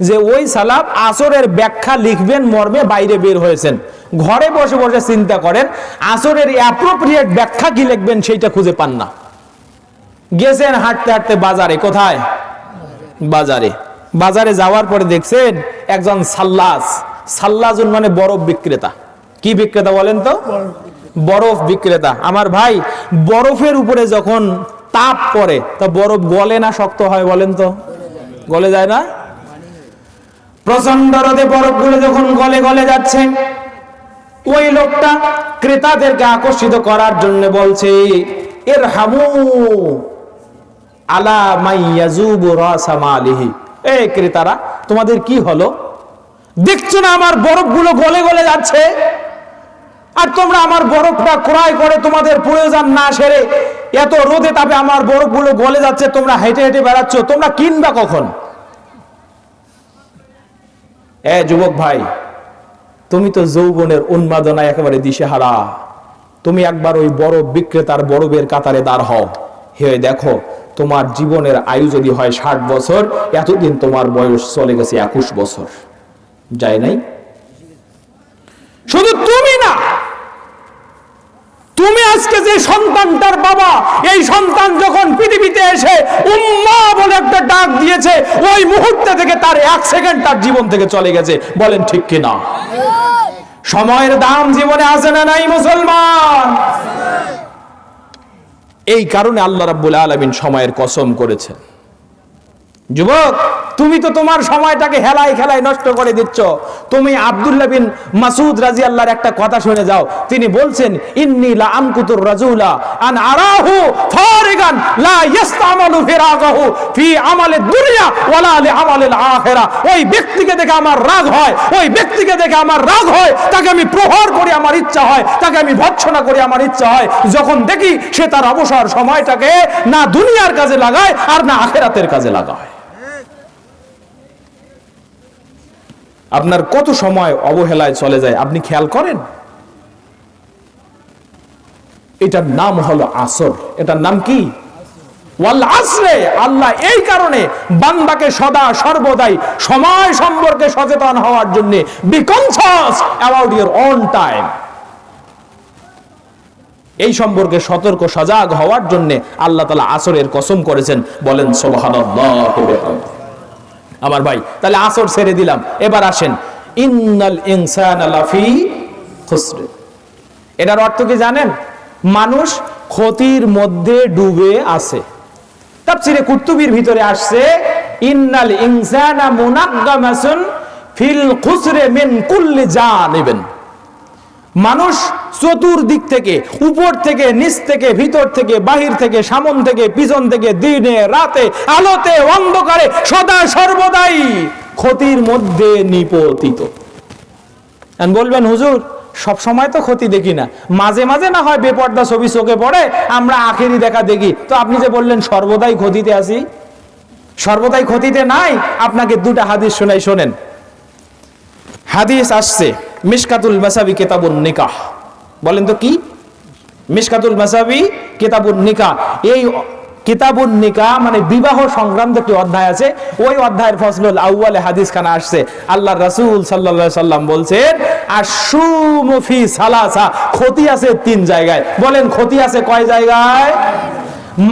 যে ওই সালাফ আসরের ব্যাখ্যা লিখবেন মর্মে বাইরে বের হয়েছেন। ঘরে বসে বসে চিন্তা করেন আসরের অ্যাপ্রোপ্রিয়েট ব্যাখ্যা কি লিখবেন সেইটা খুঁজে পান না। গেছেন হাঁটতে হাঁটতে বাজারে। কোথায়? বাজারে। বাজারে যাওয়ার পরে দেখছেন একজন সাল্লাজুন মানে বরফ বিক্রেতা। কি বিক্রেতা বলেন তো? বরফ বিক্রেতা। আমার ভাই, বরফের উপরে যখন তাপ পড়ে তা বরফ গলে না শক্ত হয়? বলেন তো, গলে যায় না? প্রচন্ড রোদে বরফগুলো যখন গলে গলে যাচ্ছে, ওই লোকটা ক্রেতাদেরকে আকর্ষিত করার জন্য বলছে ইরহামু আলা মাইয়াজুবু রাসা মালিহি। এই ক্রেতারা, তোমাদের কি হলো? দেখছো না আমার বরফগুলো গলে গলে যাচ্ছে, আর তোমরা আমার বরফটা ক্রয় করে তোমাদের প্রয়োজন না সেরে এত রোদে তাপে আমার বরফগুলো গলে যাচ্ছে, তোমরা হেঁটে হেঁটে বেড়াচ্ছ, তোমরা কিনবা কখন? যুবক ভাই, তুমি তো যৌবনের উন্মাদনায় একেবারে দিশেহারা। তুমি একবার ওই বরফ বিক্রেতার বরফের কাতারে দাঁড় হও, হে দেখো তোমার জীবনের আয়ু যদি হয় 60 বছর, এতদিন তোমার বয়স চলে গেছে 21 বছর। যায় নাই? শুধু তুমি না, তুমি আজকে যে সন্তানটার বাবা, এই সন্তান যখন পৃথিবীতে এসে উম্মা বলে একটা ডাক দিয়েছে, ওই মুহূর্তে থেকে তার 1 সেকেন্ড তার জীবন থেকে চলে গেছে। বলেন ঠিক কিনা? সময়ের দাম জীবনে আছে না নাই মুসলমান? এই কারণে আল্লাহ রাব্বুল আলামিন সময়ের কসম করেছেন। যুবক, তুমি তো তোমার সময়টাকে হেলায় খেলায় নষ্ট করে দিচ্ছ। তুমি আব্দুল্লাহ বিন মাসউদ রাদিয়াল্লাহর একটা কথা শুনে যাও। তিনি বলছেন, ইন্নী লা আনকুতুর রাজুলা আন আরাহু ফারিগান লা ইস্তামালু ফিরাগাহু ফি আমালিদ দুনিয়া ওয়ালা লি আমালিল আখিরা। ওই ব্যক্তিকে দেখে আমার রাগ হয়, ওই ব্যক্তিকে দেখে আমার রাগ হয়, তাকে আমি প্রহার করি আমার ইচ্ছা হয়, তাকে আমি ভৎসনা করি আমার ইচ্ছা হয়, যখন দেখি সে তার অবসর সময়টাকে না দুনিয়ার কাজে লাগায় আর না আখিরাতের কাজে লাগায়। আপনার কত সময় অবহেলায় চলে যায় আপনি খেয়াল করেন? এটার নাম হলো আসর। এটার নাম কি? ওয়াল আসরে। আল্লাহ এই কারণে বান্দাকে সদা সর্বদাই সময় সম্পর্কে সচেতন হওয়ার জন্য, B conscious about your own time, এই সম্পর্কে সতর্ক সজাগ হওয়ার জন্য আল্লাহ তাআলা আসরের কসম করেছেন। বলেন সুবহানাল্লাহ। আমার ভাই, তাহলে আসর ছেড়ে দিলাম, এবার আসেন ইন্নাল ইনসানা লাফি খুসর। এটার অর্থ কি জানেন? মানুষ ক্ষতির মধ্যে ডুবে আছে। তাফসীরে কুতুবির ভিতরে আসছে, ইন্নাল ইনসানা মুনাগ্গামাসুন ফিল খুসরে মিন কুল্লি জানিবিন। মানুষ চতুর্দিক থেকে, উপর থেকে, নিচ থেকে, ভিতর থেকে, বাহির থেকে, সামন থেকে, পিছন থেকে, দিনে রাতে, আলোতে অন্ধকারে সদা সর্বদাই ক্ষতির মধ্যে নিপতিত। বলবেন, হুজুর সব সময় তো ক্ষতি দেখি না, মাঝে মাঝে না হয় বেপর্দা ছবি চোখে পড়ে, আমরা আখেরি দেখা দেখি। তো আপনি যে বললেন সর্বদাই ক্ষতিতে আছি, সর্বদাই ক্ষতিতে নাই। আপনাকে দুটা হাদিস শোনাই, শোনেন। হাদিস আসছে মিশকাতুল মাসাবি কিতাবুন নিকাহ। বলেন তো কি? মিশকাতুল মাসাবি কিতাবুন নিকাহ। এই কিতাবুন নিকাহ মানে বিবাহ সংক্রান্ত একটি অধ্যায় আছে। ওই অধ্যায়ের ফসলুল আউয়ালে হাদিস খানা আসছে। আল্লাহর রাসূল সাল্লাল্লাহু আলাইহি সাল্লাম বলছেন, আশুমু ফি সালাসা। ক্ষতি আছে তিন জায়গায়। বলেন ক্ষতি আছে কয় জায়গায়?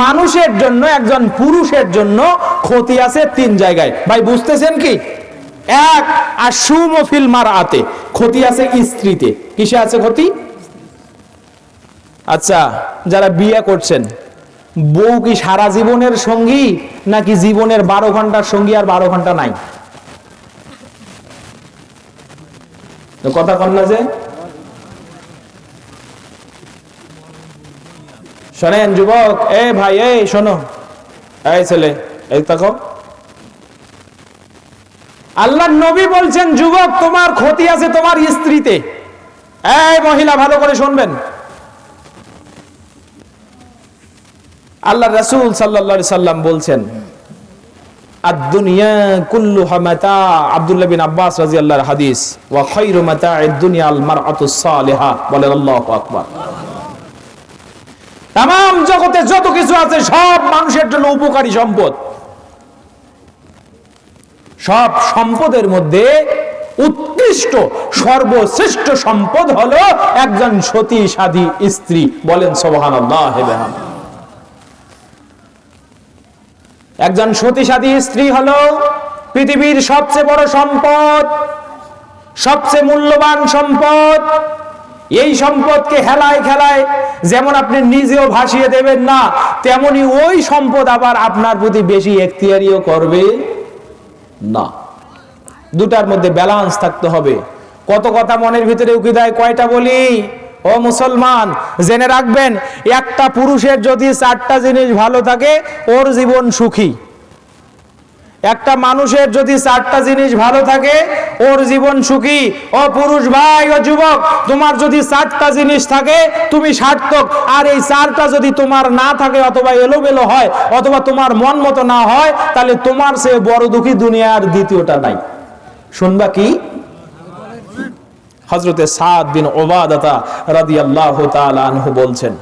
মানুষের জন্য, একজন পুরুষের জন্য ক্ষতি আছে তিন জায়গায়। ভাই বুঝতেছেন কি? এক, আশুমু ফিল মারআতে, ক্ষতি আছে স্ত্রীতে। কিসে আছে ক্ষতি? আচ্ছা, যারা বিয়ে করছেন, বউ কি সারা জীবনের সঙ্গী নাকি জীবনের 12 ঘন্টার সঙ্গী আর 12 ঘন্টা নাই? কথা কন না যে? শোনেন যুবক, এ ভাই, এই শোনো, এই ছেলে, এই তাকো। আল্লাহর নবী বলছেন, যুবক তোমার ক্ষতি আছে তোমার স্ত্রীতে। এই মহিলা ভালো করে শুনবেন, আল্লাহর রাসূল সাল্লাল্লাহু আলাইহি সাল্লাম বলছেন, আদ-দুনিয়া কুল্লুহা মাতা। আব্দুল্লাহ বিন আব্বাস রাদিয়াল্লাহু হাদিস, ওয়া খায়রু মাতা'আদ দুনিয়া আল মারআতুস সালিহা। বলেন আল্লাহু আকবার। তামাম জগতে যত কিছু আছে সব মানুষের জন্য উপকারী সম্পদ। সব সম্পদের মধ্যে উৎকৃষ্ট সর্বশ্রেষ্ঠ সম্পদ হলো একজন সতী সাধী স্ত্রী। বলেন সুবহানাল্লাহ। একজন সতী সাধী স্ত্রী হলো পৃথিবীর সবচেয়ে বড় সম্পদ, সবচেয়ে মূল্যবান সম্পদ। এই সম্পদকে হেলায় খেলায় যেমন আপনি নিজেও ভাসিয়ে দেবেন না, তেমনি ওই সম্পদ আবার আপনার প্রতি বেশি এখতিয়ারিও করবে না। দুটার মধ্যে ব্যালেন্স থাকতে হবে। কত কথা মনের ভিতরে উকি দেয়, কয়টা বলি? ও মুসলমান, জেনে রাখবেন, একটা পুরুষের যদি 4টা জিনিস ভালো থাকে ওর জীবন সুখী। একটা মানুষের যদি 4টা জিনিস ভালো থাকে ওর জীবন সুখী। ও পুরুষ ভাই, ও যুবক, তোমার যদি 4টা জিনিস থাকে তুমি সার্থক। আর এই 4টা যদি তোমার না থাকে, অথবা এলোমেলো হয়, অথবা তোমার মন মতো না হয়, তাহলে তোমার চেয়ে বড় দুঃখী দুনিয়ার দ্বিতীয়টা নাই। শুনবা কি? হযরতে সাদ বিন উবাদাহ রাদিয়াল্লাহু তাআলা আনহু বলছেন,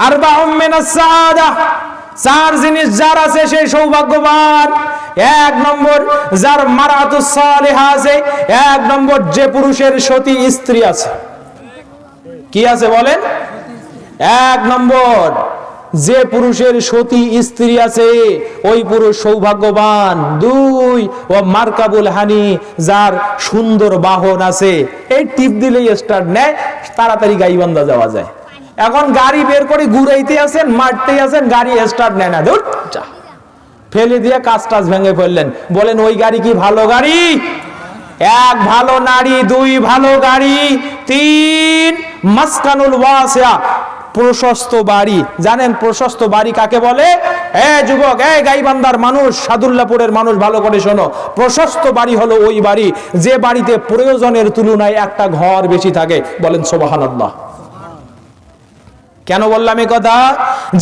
আরবাউম মিনাস সাআদা, 4 জিনিস যার আছে সেই সৌভাগ্যবান। 1 নম্বর, যার মারআতুস সালিহা আছে। 1 নম্বর, যে পুরুষের সতী স্ত্রী আছে। কি আছে বলেন? 1 নম্বর, যে পুরুষের সতী স্ত্রী আছে ওই পুরুষ সৌভাগ্যবান। 2, ও মারকাবুল হানি, যার সুন্দর বাহন আছে। এই টিপ দিলেই স্টার্ট নেয়, তাড়াতাড়ি গাইবান্ধা যাওয়া যায়। এখন গাড়ি বের করে ঘুরাইতে আছেন, মারতেই আছেন, গাড়ি স্টার্ট নেয় না। ধুর, ফেলে দিয়ে কাজ টাজ ভেঙে ফেললেন। বলেন ওই গাড়ি কি ভালো গাড়ি? এক ভালো নারী, দুই ভালো গাড়ি, তিন মাসকানুল ওয়াসিয়া, প্রশস্ত বাড়ি। জানেন প্রশস্ত বাড়ি কাকে বলে? যুবক, গাইবান্ধার মানুষ, সাদুল্লাপুরের মানুষ ভালো করে শোনো। প্রশস্ত বাড়ি হলো ওই বাড়ি যে বাড়িতে প্রয়োজনের তুলনায় একটা ঘর বেশি থাকে। বলেন সুবহানাল্লাহ। কেন বললাম এই কথা?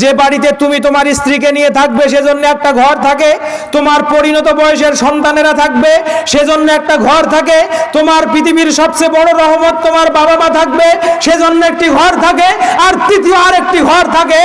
যে বাড়িতে তুমি তোমার স্ত্রীকে নিয়ে থাকবে সেজন্য একটা ঘর থাকে, তোমার পরিণত বয়সের সন্তানেরা থাকবে সেজন্য একটা ঘর থাকে, তোমার পৃথিবীর সবচেয়ে বড় রহমত তোমার বাবা মা থাকবে সেজন্য একটি ঘর থাকে, আর তৃতীয় আরেকটি ঘর থাকে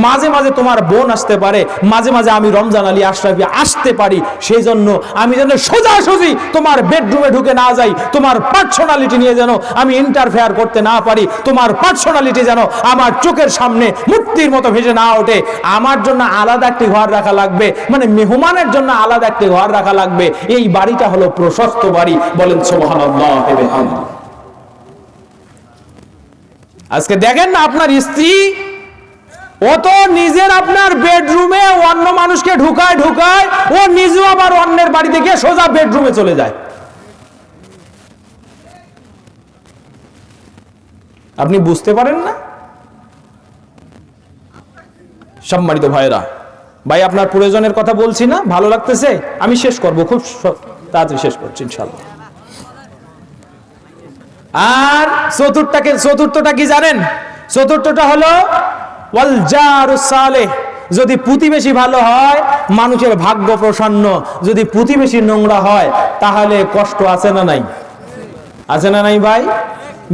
মাঝে মাঝে তোমার বোন আসতে পারে, মাঝে মাঝে আমি রমজান আলী আশরাফি আসতে পারি, সেই জন্য আমি যেন সোজাসুজি তোমার বেডরুমে ঢুকে না যাই, তোমার পার্সোনালিটি নিয়ে যেন আমি ইন্টারফেয়ার করতে না পারি, তোমার পার্সোনালিটি যেন আমার চোখের সামনে মূর্তির মতো ভেসে না ওঠে, আমার জন্য আলাদা একটি ঘর রাখা লাগবে, মানে মেহমানের জন্য আলাদা একটি ঘর রাখা লাগবে। এই বাড়িটা হলো প্রশস্ত বাড়ি। বলেন সুবহানাল্লাহ। আজকে দেখেন না আপনার স্ত্রী ও তো নিজের আপনার বেডরুমে অন্য মানুষকে ঢুকায়, ও নিজেও আবার অন্যের বাড়িতে গিয়ে সোজা বেডরুমে চলে যায়। আপনি বুঝতে পারেন না? সম্মানিত ভাইরা, ভাই আপনার প্রয়োজনের কথা বলছি না, ভালো লাগতেছে? আমি শেষ করব, খুব তাড়াতাড়ি শেষ করছি ইনশাআল্লাহ। আর চতুর্থটা কি জানেন? চতুর্থটা হলো ওয়াল জারুস সালেহ। যদি প্রতিবেশী ভালো হয় মানুষের ভাগ্য প্রসন্ন, যদি প্রতিবেশী নোংরা হয় তাহলে কষ্ট আছে না নাই? আছে না নাই ভাই?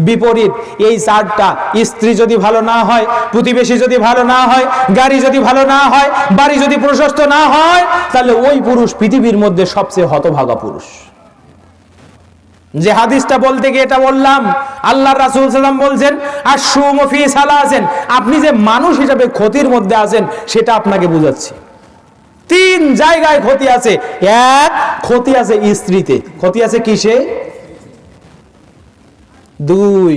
বিপরীত এই চারটা, স্ত্রী যদি ভালো না হয়, প্রতিবেশী যদি ভালো না হয়, গাড়ি যদি ভালো না হয়, বাড়ি যদি প্রশস্ত না হয়, তাহলে ওই পুরুষ পৃথিবীর মধ্যে সবচেয়ে হতভাগা পুরুষ। যে হাদিসটা বলতে গিয়ে এটা বললাম, আল্লাহর রাসূল সাল্লাল্লাহু আলাইহি ওয়াসাল্লাম বলছেন আশ-শুমু ফি সালাসিন, আপনি যে মানুষ হিসেবে ক্ষতির মধ্যে আছেন সেটা আপনাকে বুঝাচ্ছি। তিন জায়গায় ক্ষতি আছে। এক, ক্ষতি আছে স্ত্রীতে। ক্ষতি আছে কিসে? দুই,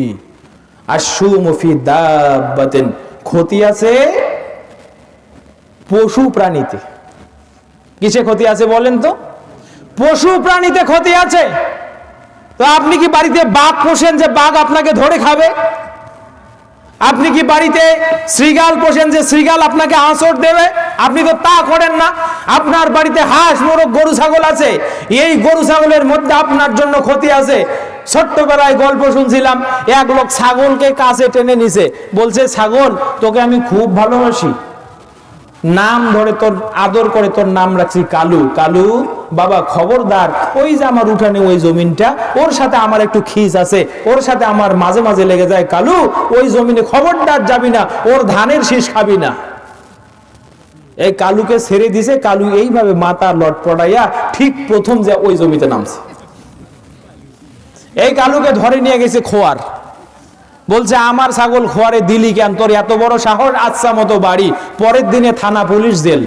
আশ-শুমু ফি দাব্বাতিন, ক্ষতি আছে পশু প্রাণীতে। কিসে ক্ষতি আছে বলেন তো? পশু প্রাণীতে ক্ষতি আছে। তো আপনি কি বাড়িতে বাঘ পোষেন যে বাঘ আপনাকে ধরে খাবে? আপনি কি বাড়িতে শ্রীগাল পোষেন যে শ্রীগাল আপনাকে আঁচড় দেবে? আপনি তো তা করেন না। আপনার বাড়িতে হাঁস, মোরগ, গরু, ছাগল আছে, এই গরু ছাগলের মধ্যে আপনার জন্য ক্ষতি আছে। ছোট্টবেলায় গল্প শুনছিলাম, এক লোক ছাগলকে কাছে টেনে নিছে, বলছে ছাগল তোকে আমি খুব ভালোবাসি, নাম ধরে তোর আদর করে তোর নাম রাখছি কালু। কালু বাবা খবরদার, ওই যে আমার উঠানে ওই জমিনটা, ওর সাথে আমার একটু খিস আছে, ওর সাথে আমার মাঝে মাঝে লেগে যায়, কালু ওই জমিনে খবরদার যাবি না, ওর ধানের শীষ খাবি না। এই কালুকে ছেড়ে দিছে, কালু এইভাবে মাথা লটপটাইয়া ঠিক প্রথম যে ওই জমিতে নামছে। এই কালুকে ধরে নিয়ে গেছে খোয়ার, বলছে আমার ছাগল খোয়ারে দিলি কেন, তোর এত বড় সাহস, আচ্ছা মতো বাড়ি। পরের দিনে থানা, পুলিশ, জেল।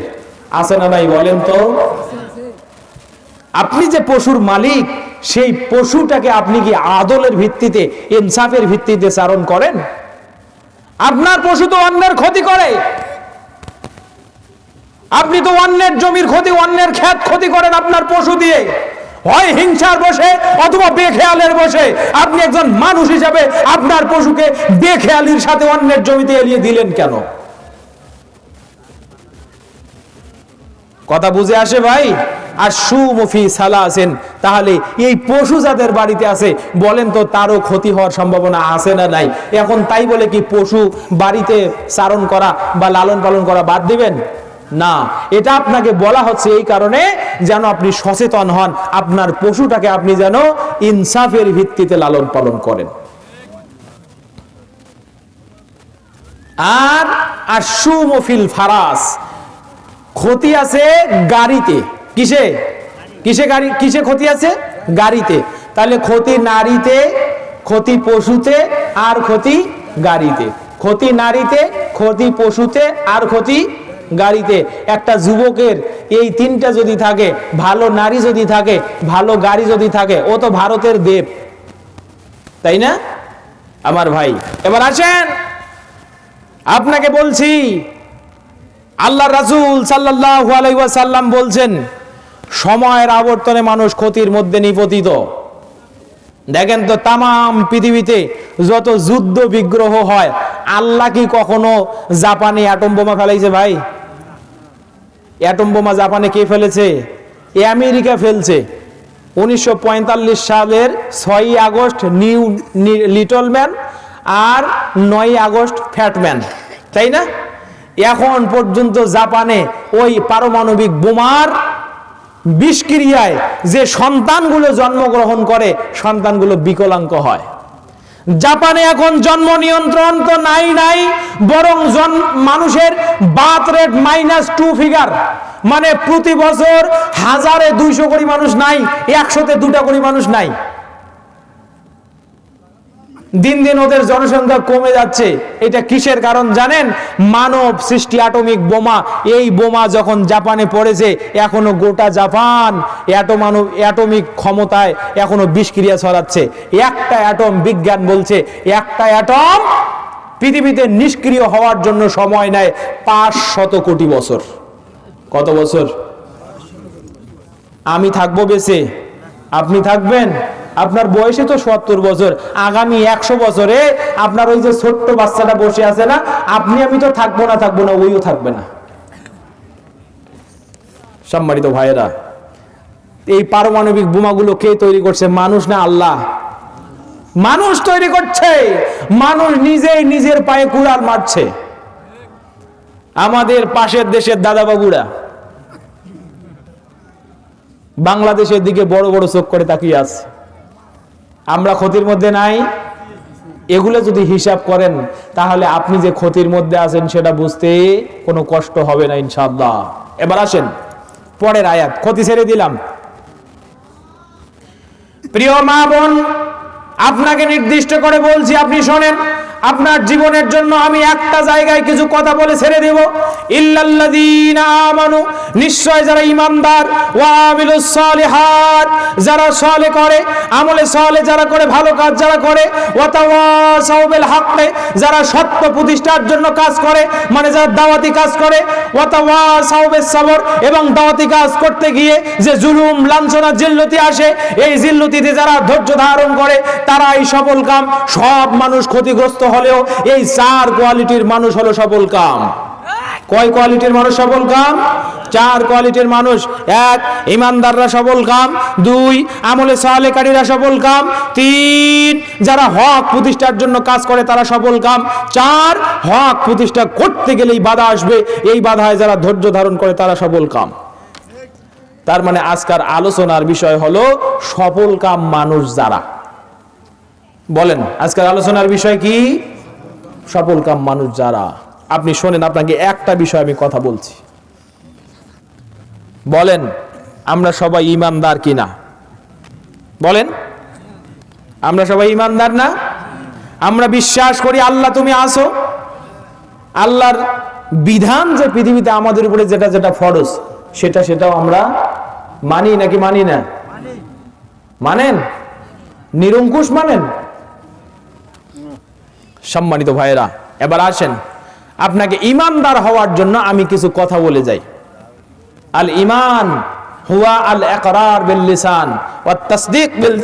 আছে না নাই বলেন তো? আপনি যে পশুর মালিক, সেই পশুটাকে আপনি কি আদলের ভিত্তিতে, ইনসাফের ভিত্তিতে চারণ করেন? আপনার পশু তো অন্যের ক্ষতি করে, আপনি তো অন্যের জমির ক্ষতি, অন্যের ক্ষেত ক্ষতি করেন আপনার পশু দিয়ে, হয় হিংসার বসে অথবা বেখেয়ালের বসে। আপনি একজন মানুষ হিসাবে আপনার পশুকে বেখেয়ালির সাথে অন্যের জমিতে এলিয়ে দিলেন কেন? কথা বুঝে আসে ভাই? আর শুমু ফি সালাসিন, তাহলে এই পশু যাদের বাড়িতে আছে বলেন তো তারও ক্ষতি হওয়ার সম্ভাবনা আছে না নাই? এখন তাই বলে কি পশু বাড়িতে চারণ করা বা লালন পালন করা বাদ দিবেন? না, এটা আপনাকে বলা হচ্ছে এই কারণে যেন আপনি সচেতন হন, আপনার পশুটাকে আপনি যেন ইনসাফের ভিত্তিতে লালন পালন করেন। আর আশ-শুমু ফিল ফারাস, ক্ষতি আছে গাড়িতে। কিসে? কিসে ক্ষতি আছে? গাড়িতে। তাহলে ক্ষতি নারীতে, ক্ষতি পশুতে, আর ক্ষতি গাড়িতে। ক্ষতি নারীতে, ক্ষতি পশুতে, আর ক্ষতি গাড়িতে। একটা যুবকের এই তিনটা যদি থাকে, ভালো নারী যদি থাকে, ভালো গাড়ি যদি থাকে, ও তো ভারতের দেব, তাই না আমার ভাই? এবার আসেন, আপনাকে বলছি আল্লাহ রাসূল সাল্লাল্লাহু আলাইহি ওয়াসাল্লাম বলছেন, সময়ের আবর্তনে মানুষ ক্ষতির মধ্যে নিপতিত। দেখেন তো, তামাম পৃথিবীতে যত যুদ্ধ বিগ্রহ হয়, আল্লাহ কি কখনো জাপানে অ্যাটম বোমা ফেলাইছে? ভাই, অ্যাটম বোমা জাপানে কে ফেলেছে? আমেরিকা ফেলছে। 1945 সালের 6 আগস্ট লিটল ম্যান আর 9 আগস্ট ফ্যাটম্যান, তাই না? এখন পর্যন্ত জাপানে ওই পারমাণবিক বোমার বিষক্রিয়ায় যে সন্তানগুলো জন্মগ্রহণ করে, সন্তানগুলো বিকলাঙ্গ হয়। জাপানে এখন জন্ম নিয়ন্ত্রণ তো নাই, বরং মানুষের বার্থ রেট -2 ফিগার, মানে প্রতি বছর 1000-এ 200 কোটি মানুষ নাই, 100-তে 2টা কোটি মানুষ নাই। দিন দিন ওদের জনসংখ্যা কমে যাচ্ছে। এটা কিসের কারণ জানেন? মানব সৃষ্টি অ্যাটমিক বোমা। এই বোমা যখন জাপানে পড়েছে, এখনো গোটা জাপান অ্যাটমিক ক্ষমতায় এখনো বিষক্রিয়া ছড়াচ্ছে। একটা অ্যাটম, বিজ্ঞান বলছে একটা অ্যাটম পৃথিবীতে নিষ্ক্রিয় হওয়ার জন্য সময় নেয় 500 কোটি বছর। কত বছর? আমি থাকবো বেঁচে, আপনি থাকবেন? আপনার বয়সে তো 70 বছর, আগামী 100 বছরে আপনার ওই যে ছোট্ট বাচ্চাটা বসে আছে না, আপনি আমি তো থাকবো না, ওইও থাকবে না। সম্মানিত ভাইয়েরা, এই পারমাণবিক বোমাগুলো কে তৈরি করছে? মানুষ না আল্লাহ? মানুষ তৈরি করছে। মানুষ নিজেই নিজের পায়ে কুড়াল মারছে। আমাদের পাশের দেশের দাদাবাবুরা বাংলাদেশের দিকে বড় বড় চোখ করে তাকিয়ে আছে। আমরা ক্ষতির মধ্যে নাই? এগুলো যদি হিসাব করেন, তাহলে আপনি যে ক্ষতির মধ্যে আছেন সেটা বুঝতে কোনো কষ্ট হবে না ইনশাআল্লাহ। এবার আসেন পরের আয়াত, ক্ষতি ছেড়ে দিলাম। প্রিয় মা বোন, আপনাকে নির্দিষ্ট করে বলছি, আপনি শোনেন। আপনার জীবনের জন্য আমি একটা জায়গায় কিছু কথা বলে ছেড়ে দেব। ইল্লাল্লাযীনা আমানু, নিশ্চয় যারা ঈমানদার, ওয়া আমিলুস সালিহাত, যারা সালেহ করে, আমলে সালেহ যারা করে, ভালো কাজ যারা করে, ওয়া তাওয়াসাউ বিল হক, যারা সত্য প্রতিষ্ঠার জন্য কাজ করে, মানে যারা দাওয়াতি কাজ করে, ওয়া তাওয়াসাউ বিস সাবর, এবং দাওয়াতি কাজ করতে গিয়ে যে জুলুম, লাঞ্ছনা, জিল্লতি আসে, এই জিল্লতিতে যারা ধৈর্য ধারণ করে, তারাই সফল কাম। সব মানুষ ক্ষতিগ্রস্ত হলেও এই 4 কোয়ালিটির মানুষ হলো সফল কাম। কয় কোয়ালিটির মানুষ সফল কাম? 4 কোয়ালিটির মানুষ। 1, ঈমানদাররা সফল কাম। 2, আমলে সালেহকারীরা সফল কাম। 3, যারা হক প্রতিষ্ঠার জন্য কাজ করে তারা সফল কাম। 4, হক প্রতিষ্ঠা করতে গেলেই বাধা আসবে, এই বাধায় যারা ধৈর্য ধারণ করে তারা সফল কাম। তার মানে আজকের আলোচনার বিষয় হলো সফল কাম মানুষ যারা। বলেন, আজকের আলোচনার বিষয় কি? সফল কাম মানুষ যারা। আপনি শোনেন, আপনাকে একটা বিষয় আমি কথা বলছি। বলেন, আমরা সবাই ঈমানদার কিনা? বলেন, আমরা সবাই ঈমানদার না? আমরা বিশ্বাস করি আল্লাহ তুমি আসো। আল্লাহর বিধান যে পৃথিবীতে আমাদের উপরে যেটা যেটা ফরজ, সেটাও আমরা মানি নাকি মানি না? মানেন? নিরঙ্কুশ মানেন? সম্মানিত ভাইয়েরা, এবার আসেন, আপনাকে ঈমানদার হওয়ার জন্য আমি কিছু কথা বলে যাই। আল ঈমান হুয়া আল ইকরার বিল লিসান ওয়াত তাসদীক বিল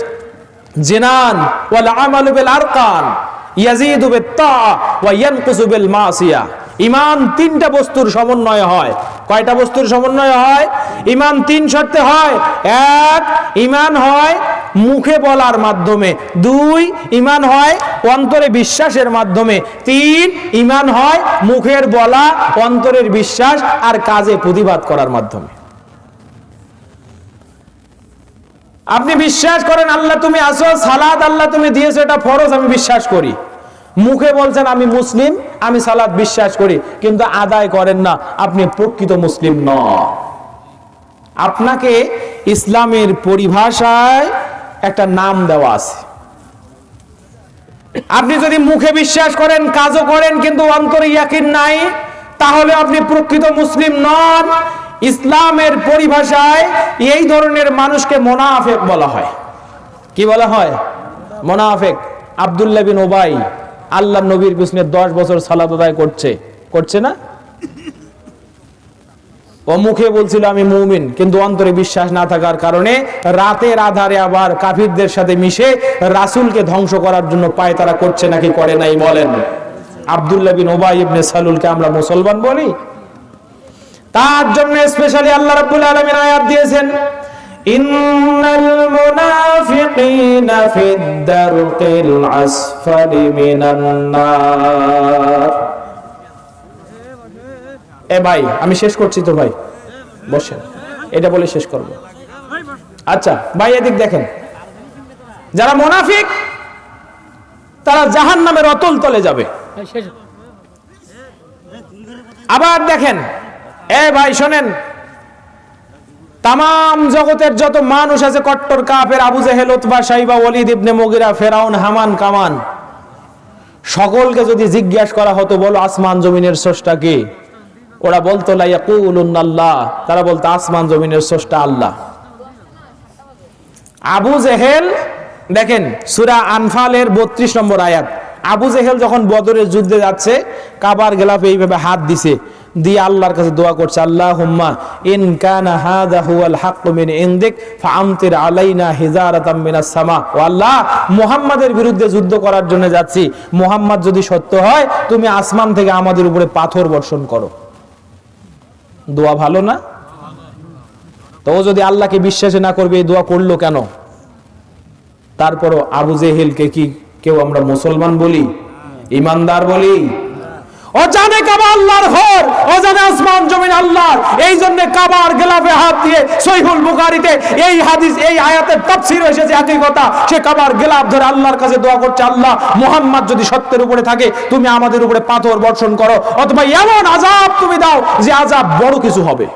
জিনান ওয়াল আমাল বিল আরকান ইয়াজিদু বিত তাআ ওয়া ইয়ানকুসু বিল মাসিয়া। ঈমান 3টা বস্তুর সমন্বয় হয়। কয়টা বস্তুর সমন্বয় হয়? ঈমান 3 শর্তে হয়। 1, ঈমান হয় মুখে বলার মাধ্যমে। 2, ঈমান হয় অন্তরে বিশ্বাসের মাধ্যমে। 3, ঈমান হয় মুখের বলা, অন্তরের বিশ্বাস আর কাজে প্রতিবাদ করার মাধ্যমে। আপনি বিশ্বাস করেন আল্লাহ তুমি আসো, সালাত আল্লাহ তুমি দিয়েছো, এটা ফরজ, আমি বিশ্বাস করি। মুখে বলছেন আমি মুসলিম, আমি সালাত বিশ্বাস করি, কিন্তু আদায় করেন না, আপনি প্রকৃত মুসলিম নন। আপনাকে ইসলামের পরিভাষায় একটা নাম দেওয়া আছে। আপনি যদি মুখে বিশ্বাস করেন, কাজও করেন, কিন্তু অন্তরে ইয়াকিন নাই, তাহলে আপনি প্রকৃত মুসলিম নন। ইসলামের পরিভাষায় এই ধরনের মানুষকে মুনাফিক বলা হয়। কি বলা হয়? মুনাফিক। আব্দুল্লাহ বিন উবাই আল্লাহ নবীর পিছনে 10 বছর সালাত আদায় করছে না? ও মুখে বলছিল আমি মুমিন, কিন্তু অন্তরে বিশ্বাস না থাকার কারণে রাতের আধারে আবার কাফিরদের সাথে মিশে রাসূলকে ধ্বংস করার জন্য পায়তারা করছে নাকি করে নাই বলেন? আব্দুল্লাহ বিন উবাই ইবনে সালুলকে আমরা মুসলমান বলি? তার জন্য স্পেশালি আল্লাহ রাব্বুল আলামিন আয়াত দিয়েছেন, ইন্নাল মুনাফিকিনা ফিদ দারকিল আসফালি মিনান নার। এ ভাই আমি শেষ করছি তো ভাই, বসেন, এটা বলে শেষ করব। আচ্ছা ভাই এদিক দেখেন, যারা মুনাফিক তারা জাহান্নামের অতল তলে যাবে। আবার দেখেন, এ ভাই শোনেন, তামাম জগতের যত মানুষ আছে কট্টর কাফের, আবু জেহেল, উতবা, শাইবা, ওয়ালিদ ইবনে মুগিরা, ফেরাউন, হামান, কামান, সকলকে যদি জিজ্ঞাসা করা হতো বলো আসমান জমিনের স্রষ্টা কে, ওরা বলতো লা ইয়াকুলুনাল্লাহ, তারা বলতো আসমান জমিনের স্রষ্টা আল্লাহ। আবু জেহেল দেখেন সূরা আনফালের 32 নম্বর আয়াত, আবু জেহেল যখন বদরের যুদ্ধে যাচ্ছে কাবার গেলাফে এইভাবে হাত দিছে, দিয়ে আল্লাহর কাছে দোয়া করছে, আল্লাহুম্মা ইন কানা হাযা হুয়াল হাক্কু মিন ইনদিক ফাআমতির আলাইনা হিজারাতাম মিনাস সামা। ও আল্লাহ, মুহাম্মাদের বিরুদ্ধে যুদ্ধ করার জন্য যাচ্ছি, মুহাম্মদ যদি সত্য হয় তুমি আসমান থেকে আমাদের উপরে পাথর বর্ষণ করো। দোয়া ভালো না? তো ও যদি আল্লাহকে বিশ্বাস না করবে এই দোয়া করলো কেন? তারপরও আবু জেহেলকে কি কেউ আমরা মুসলমান বলি, ইমানদার বলি? ও জানে কাবা আল্লাহর ঘর, ও জানে আসমান জমিন আল্লাহর, এই জন্য কাবার গেলাফে হাত দিয়ে সহিহুল বুখারীতে এই হাদিস, এই আয়াতের তাফসীর এসেছে একই কথা। সে কাবার গেলাফ ধরে আল্লাহর কাছে দোয়া করছে, আল্লাহ মুহাম্মদ যদি সত্যের উপরে থাকে তুমি আমাদের উপরে পাথর বর্ষণ করো, অথবা এমন আযাব তুমি দাও যে আযাব বড় কিছু হবে।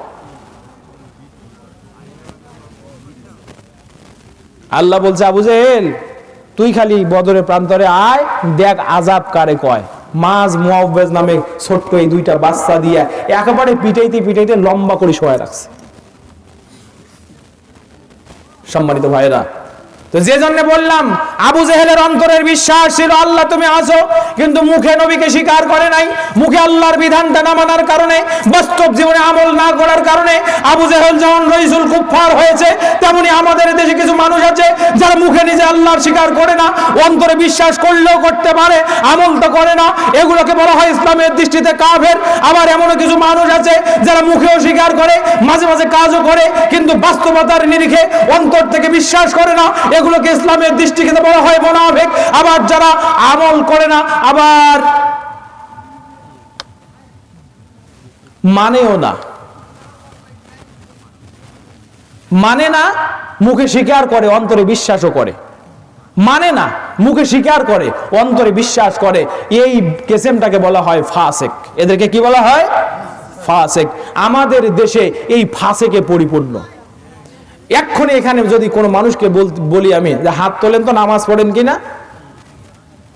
আল্লাহ বলছে, আবু জেহেল তুই খালি বদরের প্রান্তরে আয়, দেখ আযাব কারে কয়। মাজ মুআওয়াজ নামে ছোট্ট এই দুইটা বাচ্চা দিয়া একেবারে পিটাইতে পিটাইতে লম্বা করে শোয়া রাখছে। সম্মানিত ভাইরা, তো যে জন্য বললাম আবু জেহেলের অন্তরের বিশ্বাস ছিল আল্লাহ তুমি আছো, কিন্তু মুখে নবীকে স্বীকার করে নাই, মুখে আল্লাহর বিধানটা না মানার কারণে, বাস্তব জীবনে আমল না করার কারণে আবু জেহেল যেমন রইসুল কুফার হয়েছে, তেমনি আমাদের দেশে কিছু মানুষ আছে যারা মুখে নিজে আল্লাহর স্বীকার করে না, অন্তরে বিশ্বাস করলেও করতে পারে, আমল তো করে না, এগুলোকে বলা হয় ইসলামের দৃষ্টিতে কাফের। আবার এমনও কিছু মানুষ আছে যারা মুখেও স্বীকার করে, মাঝে মাঝে কাজও করে, কিন্তু বাস্তবতার নিরিখে অন্তর থেকে বিশ্বাস করে না, এগুলোকে ইসলামের দৃষ্টিতে বলা হয় মুনাফিক। আবার যারা আমল করে না, আবার মানেও না, মানে না মুখে স্বীকার করে অন্তরে বিশ্বাসও করে, মানে না মুখে স্বীকার করে অন্তরে বিশ্বাস করে, এই কিসিমটাকে বলা হয় ফাসিক। এদেরকে কি বলা হয়? ফাসিক। আমাদের দেশে এই ফাসিকে পরিপূর্ণ। এক্ষুনি এখানে যদি কোনো মানুষকে বলি আমি যে হাত তোলেন তো নামাজ পড়েন কিনা,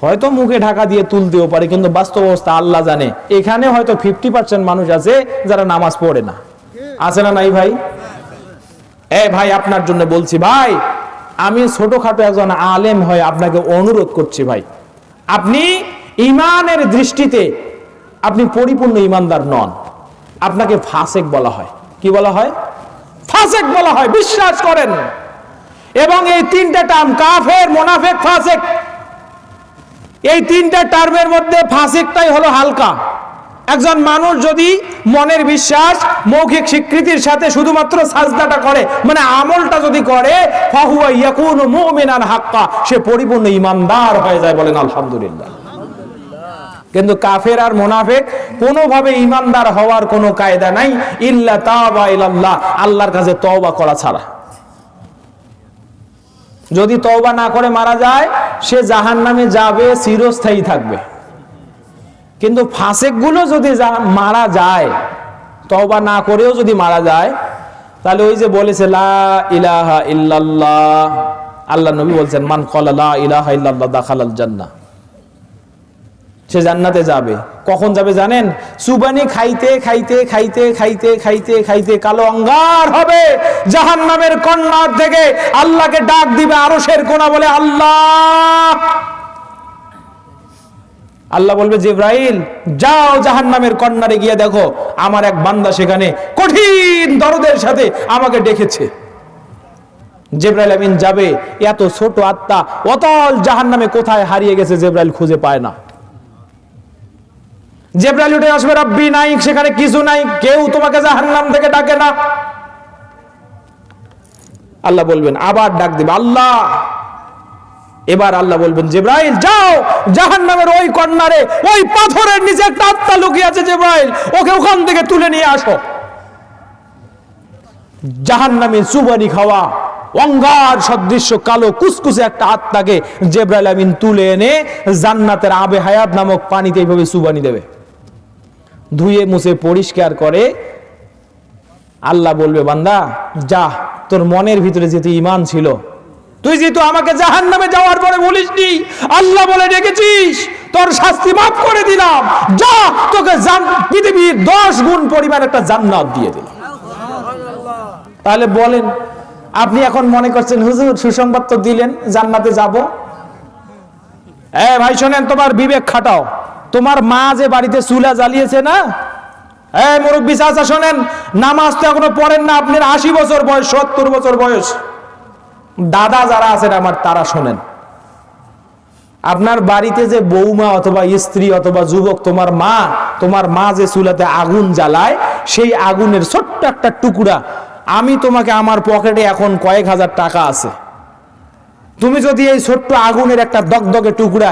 হয়তো মুখে ঢাকা দিয়ে তুলতেও পারে, কিন্তু বাস্তব অবস্থা আল্লাহ জানে এখানে হয়তো 50% মানুষ আছে যারা নামাজ পড়ে না। আছে না নাই ভাই? ভাই আপনার জন্য বলছি ভাই, আমি ছোটখাটো একজন আলেম হয়ে আপনাকে অনুরোধ করছি ভাই, আপনি ইমানের দৃষ্টিতে আপনি পরিপূর্ণ ইমানদার নন, আপনাকে ফাসিক বলা হয়। কি বলা হয়? ফাসিক বলা হয়। বিশ্বাস করেন। এবং এই তিনটা টার্ম, কাফের, মুনাফিক, ফাসিক, এই তিনটা টার্মের মধ্যে ফাসিকটাই হলো হালকা। একজন মানুষ যদি মনের বিশ্বাস মৌখিক স্বীকৃতির সাথে শুধুমাত্র সাজদাটা করে, মানে আমলটা যদি করে, ফাহুয়া ইয়াকুনু মুমিনান হাক্কা, সে পরিপূর্ণ ইমানদার হয়ে যায়। বলেন আলহামদুলিল্লাহ। কিন্তু কাফের আর মুনাফিক কোনোভাবে ইমানদার হওয়ার কোনো কায়দা নাই, ইল্লা তাওবা ইলাল্লাহ, আল্লাহর কাছে তওবা করা ছাড়া। যদি তওবা না করে মারা যায় সে জাহান্নামে যাবে, চিরস্থায়ী থাকবে। কিন্তু ফাসিক গুলো যদি মারা যায়, তওবা না করেও যদি মারা যায়, তাহলে ওই যে বলেছে লা ইলাহা ইল্লাল্লাহ, আল্লাহ নবী বলছেন মান ক্বালা লা ইলাহা ইল্লাল্লাহ দাখালাল জান্নাহ, সে জান্নাতে যাবে। কখন যাবে জানেন? সুবানি খাইতে খাইতে খাইতে খাইতে খাইতে খাইতে কালো অঙ্গার হবে, জাহান্নামের কন্যার থেকে আল্লাহকে ডাক দিবে আরশের কোনা, বলে আল্লাহ। আল্লাহ বলবে জিবরাইল যাও জাহান্নামের কন্যারে গিয়ে দেখো আমার এক বান্দা সেখানে কঠিন দরদের সাথে আমাকে ডেকেছে। জিবরাইল আমিন যাবে, এত ছোট আত্মা অতল জাহান্নামে কোথায় হারিয়ে গেছে জিবরাইল খুঁজে পায় না। জিবরাইল উঠে আসবে, রাব্বি নাই, সেখানে কিছু নাই, কেউ তোমাকে জাহান্নাম থেকে ডাকে না। আল্লাহ বলবেন, আবার ডাক দিবে আল্লাহ। এবার আল্লাহ বলবেন, জিবরাইল যাও, জাহান্নামের ওই কর্নারে ওই পাথরের নিচে একটা আত্মা লুকিয়ে আছে, জিবরাইল ওকে ওখান থেকে তুলে নিয়ে আসো। জাহান্নামে চুবানি খাওয়া অঙ্গার সদৃশ্য কালো কুসকুসে একটা আত্মাকে জিবরাইল আমিন তুলে এনে জান্নাতের আবে হায়াত নামক পানিতে এইভাবে চুবানি দেবে, ধুয়ে মুছে পরিষ্কার করে। আল্লাহ বলবে, বান্দা যা, তোর মনের ভিতরে যেহেতু ঈমান ছিল, তুই যেহেতু আমাকে জাহান্নামে যাওয়ার পরে বলিসনি, আল্লাহ বলে ডেকেছিস, তোর শাস্তি মাফ করে দিলাম, যা, তোকে পৃথিবীর 10 গুণ পরিমাণ একটা জান্নাত দিয়ে দিলাম। তাহলে বলেন, আপনি এখন মনে করছেন হুজুর সুসংবাদ তো দিলেন, জান্নাতে যাব। ভাই শোনেন, তোমার বিবেক খাটাও। তোমার মা যে বাড়িতে চুলা জ্বালিয়েছে না, মুরব্বী চাচা শোনেন, নামাজ তো এখনো পড়েন না, আপনার 80 বছর বয়স, 70 বছর বয়স, দাদা যারা আছেন আমার, তারা শোনেন, আপনার বাড়িতে যে বৌমা অথবা স্ত্রী অথবা যুবক, তোমার মা যে চুলাতে আগুন জ্বালায়, সেই আগুনের ছোট্ট একটা টুকরা, আমি তোমাকে, আমার পকেটে এখন কয়েক হাজার টাকা আছে, তুমি যদি এই ছোট্ট আগুনের একটা দগদগে টুকরা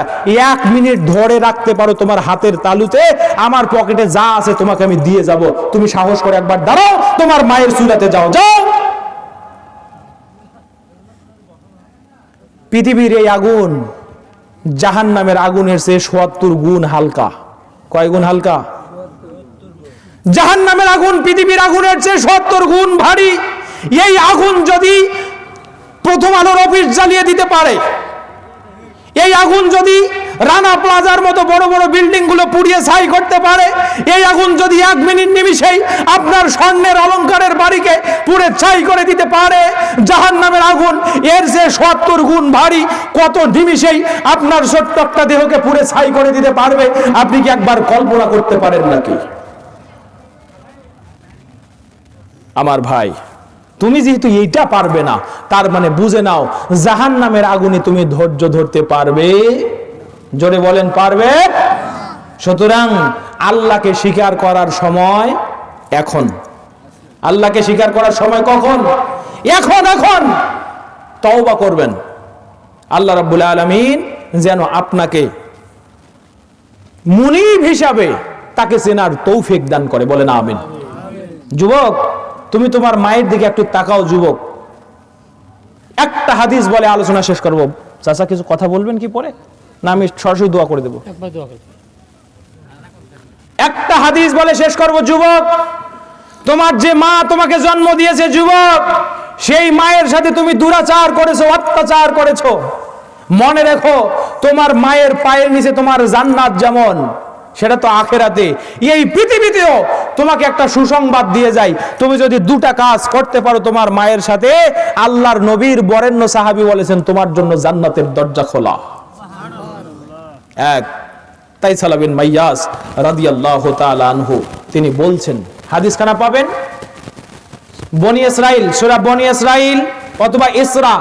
1 মিনিট ধরে রাখতে পারো তোমার হাতের তালুতে, আমার পকেটে যা আছে তোমাকে আমি দিয়ে যাব। তুমি সাহস করে একবার দাঁড়াও, তোমার মায়ের চুলাতে যাও, যাও। পৃথিবীর এই আগুন জাহান্নামের আগুনের চেয়ে ৭০ গুণ হালকা। কয় গুণ হালকা? জাহান্নামের আগুন পৃথিবীর আগুনের চেয়ে ৭০ গুণ ভারী। এই আগুন যদি প্রথম আলোর অফিস জ্বালিয়ে দিতে পারে, এই আগুন যদি রানা প্লাজার মতো বড় বড় বিল্ডিং গুলো পুড়িয়ে ছাই করতে পারে, এই আগুন যদি 1 মিনিট নিমিষেই আপনার স্বর্ণের অলংকারের বাড়িকে পুড়ে ছাই করে দিতে পারে, জাহান্নামের আগুন এর যে ৭০ গুণ ভারী, কত নিমিষেই আপনার ছোট্ট একটা দেহকে পুড়ে ছাই করে দিতে পারবে, আপনি কি একবার কল্পনা করতে পারেন নাকি? আমার ভাই, তুমি যেহেতু এইটা পারবে না, তার মানে বুঝে নাও জাহান্নামের আগুনে তুমি ধৈর্য ধরতে পারবে? জোরে বলেন, পারবে? সুতরাং আল্লাহকে স্বীকার করার সময় এখন। আল্লাহকে স্বীকার করার সময় কখন? এখন। এখন তওবা করবেন। আল্লাহ রাব্বুল আলামিন যেন আপনাকে মুনিব হিসাবে তাকে চেনার তৌফিক দান করে, বলেন আমিন। যুবক, তুমি তোমার মায়ের দিকে একটু তাকাও। যুবক, একটা হাদিস বলে আলোচনা শেষ করব। চাচা কিছু কথা বলবেন কি পরে, না আমি সরাসরি দোয়া করে দেব? একটা হাদিস বলে শেষ করব। যুবক, তোমার যে মা তোমাকে জন্ম দিয়েছে, যুবক, সেই মায়ের সাথে তুমি দুরাচার করেছো, অত্যাচার করেছো। মনে রেখো, তোমার মায়ের পায়ের নিচে তোমার জান্নাত যেমন, সেটা তো আখেরাতে, এই পৃথিবীতেও তোমাকে একটা সুসংবাদ দিয়ে যায়। তুমি যদি 2টা কাজ করতে পারো তোমার মায়ের সাথে, আল্লাহর নবীর বরেণ্য সাহাবী বলেছেন তোমার জন্য জান্নাতের দরজা খোলা। এক, তাইসালা বিন মাইয়াস রাদিয়াল্লাহু তাআলা আনহু, তিনি বলছেন, হাদিসখানা পাবেন বনি ইসরাইল, সূরা বনি ইসরাইল অথবা ইসরা,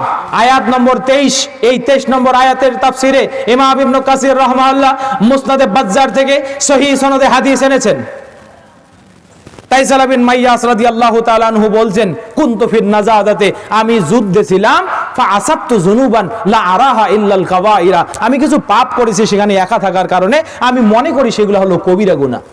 আয়াত নম্বর 23। এই 23 নম্বর আয়াতের তাফসিরে ইমাম ইবনে কাসির রাহমাহুল্লাহ মুসনাদে বাজ্জার থেকে সহিহ সনদে হাদিস এনেছেন। তাইসালা বিন মাইয়াস রাদিয়াল্লাহু তাআলা আনহু বলছেন, কুনতু ফিন নাজাদাতে, আমি যুদ্ধে ছিলাম, ফা আসাবতু যুনুবান লা আরাহা ইল্লাল কাবাইরা, আমি কিছু পাপ করেছি সেখানে একা থাকার কারণে, আমি মনে করি সেগুলো হলো কবিরা গুনাহ।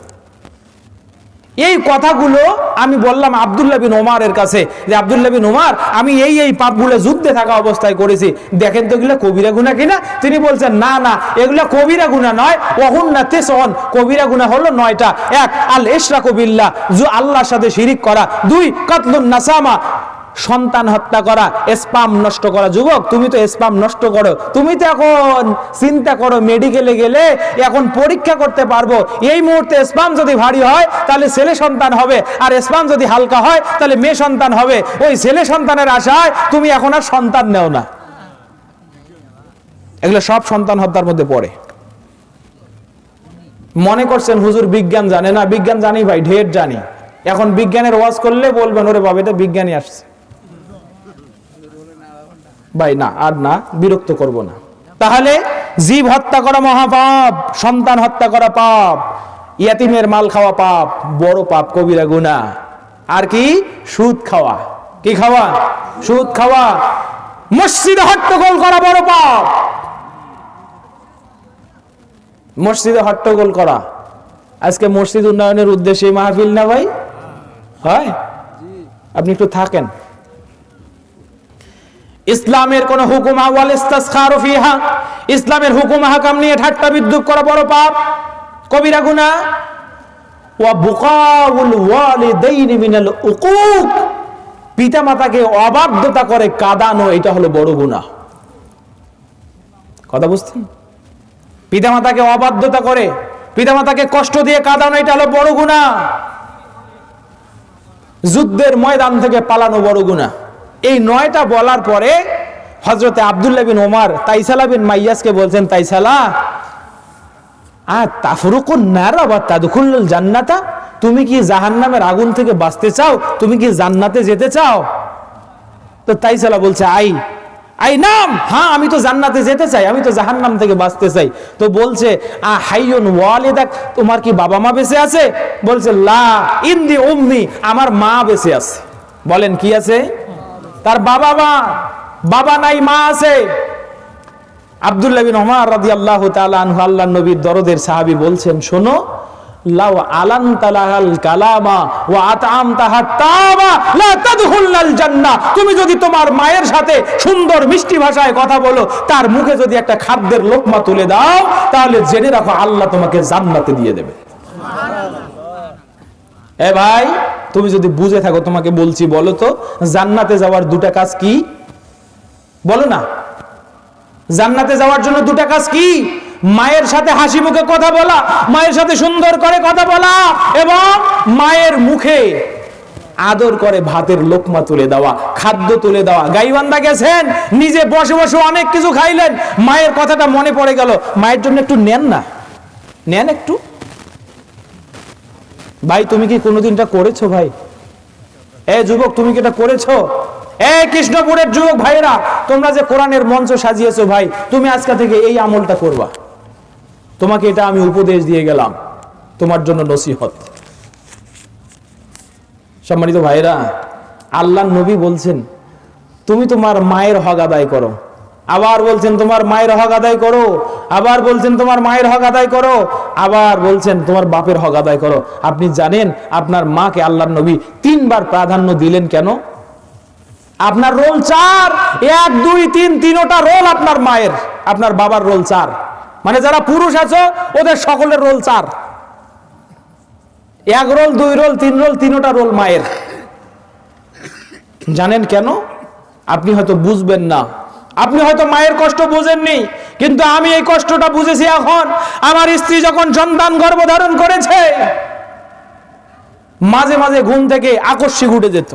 এই কথাগুলো আমি বললাম আব্দুল্লাহ বিন ওমরের কাছে, যে আব্দুল্লাহ বিন ওমর, আমি এই পাপগুলো যুদ্ধে থাকা অবস্থায় করেছি, দেখেন তো এগুলো কবিরা গুনাহ কিনা। তিনি বলছেন, না না, এগুলো কবিরা গুনাহ নয়, ওহুন্না তিসউন, কবিরা গুনাহ হলো 9টা। 1, আল ইশরাকু বিল্লাহ, আল্লাহর সাথে শিরিক করা। 2, কাতলুন নাসামা, সন্তান হত্যা করা, স্পাম নষ্ট করা। যুবক, তুমি তো স্পাম নষ্ট করো, তুমি তো এখন চিন্তা করো মেডিকেলে গেলে এখন পরীক্ষা করতে পারবো, এই মুহূর্তে স্পাম যদি ভারী হয় তাহলে ছেলে সন্তান হবে, আর স্পাম যদি হালকা হয় তাহলে মেয়ে সন্তান হবে। ওই ছেলে সন্তানের আশায় তুমি এখন আর সন্তান নেও না। এগুলো সব সন্তান হত্যার মধ্যে পড়ে। মনে করছেন হুজুর বিজ্ঞান জানে না? বিজ্ঞান জানি ভাই, ঢের জানি। এখন বিজ্ঞানের ওয়াজ করলে বলবেন ওরে বাবা এটা বিজ্ঞানী আসছে। ভাই না, আর না, বিরক্ত করব না। তাহলে জীব হত্যা করা মহাপাপ, সন্তান হত্যা করা পাপ, ইয়াতিমের মাল খাওয়া পাপ, বড় পাপ, কবিরা গুনাহ। আর কি? সুদ খাওয়া। কি খাওয়া? সুদ খাওয়া। মসজিদে হট্টগোল করা বড় পাপ। মসজিদে হট্টগোল করা। আজকে মসজিদ উন্নয়নের উদ্দেশ্যে মাহফিল না ভাই? হয়, আপনি একটু থাকেন। ইসলামের কোন হুকুম ওয়াল ইস্তিসখারু ফিহা, ইসলামের হুকুম হাকাম নিয়ে ঠাট্টা বিদ্রূপ করা বড় পাপ, কবিরা গুনাহ। ওয়া বুকাউল ওয়ালিদাইনি মিনাল উকুক, পিতামাতাকে অবাধ্যতা করে কাঁদানো, এটা হলো বড় গুনাহ। কথা বুঝছেন? পিতামাতাকে অবাধ্যতা করে, পিতামাতাকে কষ্ট দিয়ে কাঁদানো, এটা হলো বড় গুনাহ। যুদ্ধের ময়দান থেকে পালানো বড় গুনাহ। এই 9টা বলার পরে হযরতে আব্দুল্লাহ বিন ওমর তাইসালা বিন মাইয়াসকে বলছেন, তাইসালা তাফরুকুন নার ওয়া তাদখুলুল জান্নাতা, তুমি কি জাহান্নামের আগুন থেকে বাঁচতে চাও? তুমি কি জান্নাতে যেতে চাও? তো তাইসালা বলছে আই নাম, হ্যাঁ আমি তো জান্নাতে যেতে চাই, আমি তো জাহান্নাম থেকে বাঁচতে চাই। তো বলছে হাইয়ুন ওয়ালিদাক, তোমার কি বাবা মা বেঁচে আছে? বলছে লা ইন্দি উম্মি, আমার মা বেঁচে আছে। বলেন কি আছে? তার বাবা নাই, মা আছে। আব্দুল্লাহ বিন ওমর রাদিয়াল্লাহু তাআলা আনহু, আল্লাহর নবীর দরদের সাহাবী, বলছেন শোনো, লাউ আলানতালাল কালামা ওয়া আতআমতাহা তাবা লা তাদখুলনাল জান্নাহ, তুমি যদি তোমার মায়ের সাথে সুন্দর মিষ্টি ভাষায় কথা বলো, তার মুখে যদি একটা খাদ্যের লোকমা তুলে দাও, তাহলে জেনে রাখো আল্লাহ তোমাকে জান্নাতে দিয়ে দেবে। এ ভাই, তুমি যদি বুঝে থাকো, তোমাকে বলছি, বলো তো জান্নাতে যাওয়ার 2টা কাজ কি? বলো না, জান্নাতে যাওয়ার জন্য 2টা কাজ কি? মায়ের সাথে হাসি মুখে কথা বলা, মায়ের সাথে সুন্দর করে কথা বলা, এবং মায়ের মুখে আদর করে ভাতের লোকমা তুলে দেওয়া, খাদ্য তুলে দেওয়া। গাইবান্ধা গেছেন, নিজে বসে বসে অনেক কিছু খাইলেন, মায়ের কথাটা মনে পড়ে গেল, মায়ের জন্য একটু নেন না, নেন একটু। ভাই তুমি কি কোনোদিনটা করেছো? ভাই এ যুবক, তুমি কি এটা করেছো? এ কৃষ্ণপুরের যুবক ভাইরা, তোমরা যে কোরআনের মঞ্চ সাজিয়েছো, ভাই তুমি আজকে থেকে এই আমলটা করবা। তোমাকে এটা আমি উপদেশ দিয়ে গেলাম, তোমার জন্য নসিহত। সম্মানিত ভাইরা, আল্লাহর নবী বলছেন তুমি তোমার মায়ের হক আদায় করো, আবার বলছেন তোমার মায়ের হক আদায় করো, আবার বলছেন তোমার মায়ের হক আদায় করো, আবার বলছেন তোমার বাপের হক আদায় করো। আপনি জানেন আপনার মাকে আল্লাহর নবী 3 বার প্রাধান্য দিলেন কেন? আপনার রোল 4, 1 2 3, 3টা রোল আপনার মায়ের, আপনার বাবার রোল 4। মানে যারা পুরুষ আছো ওদের সকলের রোল 4। 1 রোল, 2 রোল, 3 রোল, 3টা রোল মায়ের। জানেন কেন? আপনি হয়তো বুঝবেন না, আপনি হয়তো মায়ের কষ্ট বুঝেননি, কিন্তু আমি এই কষ্টটা বুঝেছি এখন। আমার স্ত্রী যখন সন্তান গর্ভধারণ করেছে, মাঝে মাঝে ঘুম থেকে আকস্মিক উঠে যেত।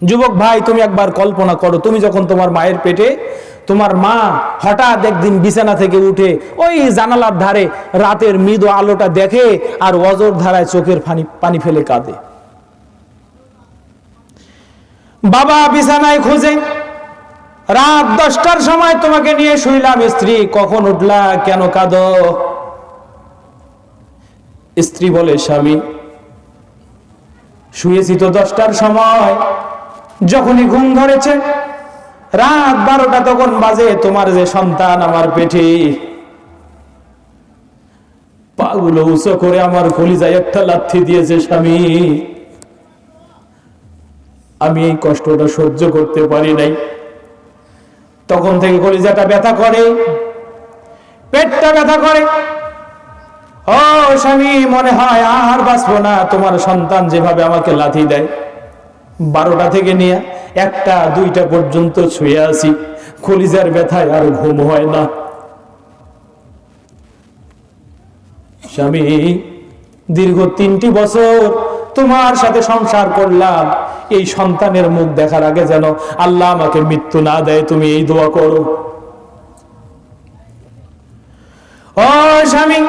যুবক ভাই, তুমি একবার কল্পনা করো, তুমি যখন তোমার মায়ের পেটে, তোমার মা হঠাৎ একদিন বিছানা থেকে উঠে ওই জানালার ধারে রাতের মৃদু আলোটা দেখে আর অজর ধারায় চোখের পানি ফেলে কাঁদে। বাবা বিছানায় খোঁজে, রাত 10টার সময় তোমাকে নিয়ে শুইলাম, স্ত্রী কখন উঠলা, কেন কাঁদো? স্ত্রী বলে, স্বামী শুয়েছি তো 10টার সময়, যখনই ঘুম ধরেছে রাত 12টা তখন বাজে, তোমার যে সন্তান আমার পেটে, পাগুলো উঁচু করে আমার কলিজায় একটা লাথি দিয়েছে। স্বামী আমি এই কষ্টটা সহ্য করতে পারি নাই, তখন থেকে কলিজাটা ব্যথা করে, পেটটা ব্যথা করে। ও স্বামী, মনে হয় আর বাঁচবো না, তোমার সন্তান যেভাবে আমাকে লাথি দেয়। 12টা থেকে নিয়ে 1টা 2টা পর্যন্ত শুয়ে আছি, কলিজার ব্যথায় আর ঘুম হয় না। স্বামী দীর্ঘ 3টি বছর তোমার সাথে সংসার করলাম, এই সন্তানের মুখ দেখার আগে যেন আল্লাহ আমাকে মৃত্যু না দেয়, তুমি এই দোয়া করো। ও স্বামী,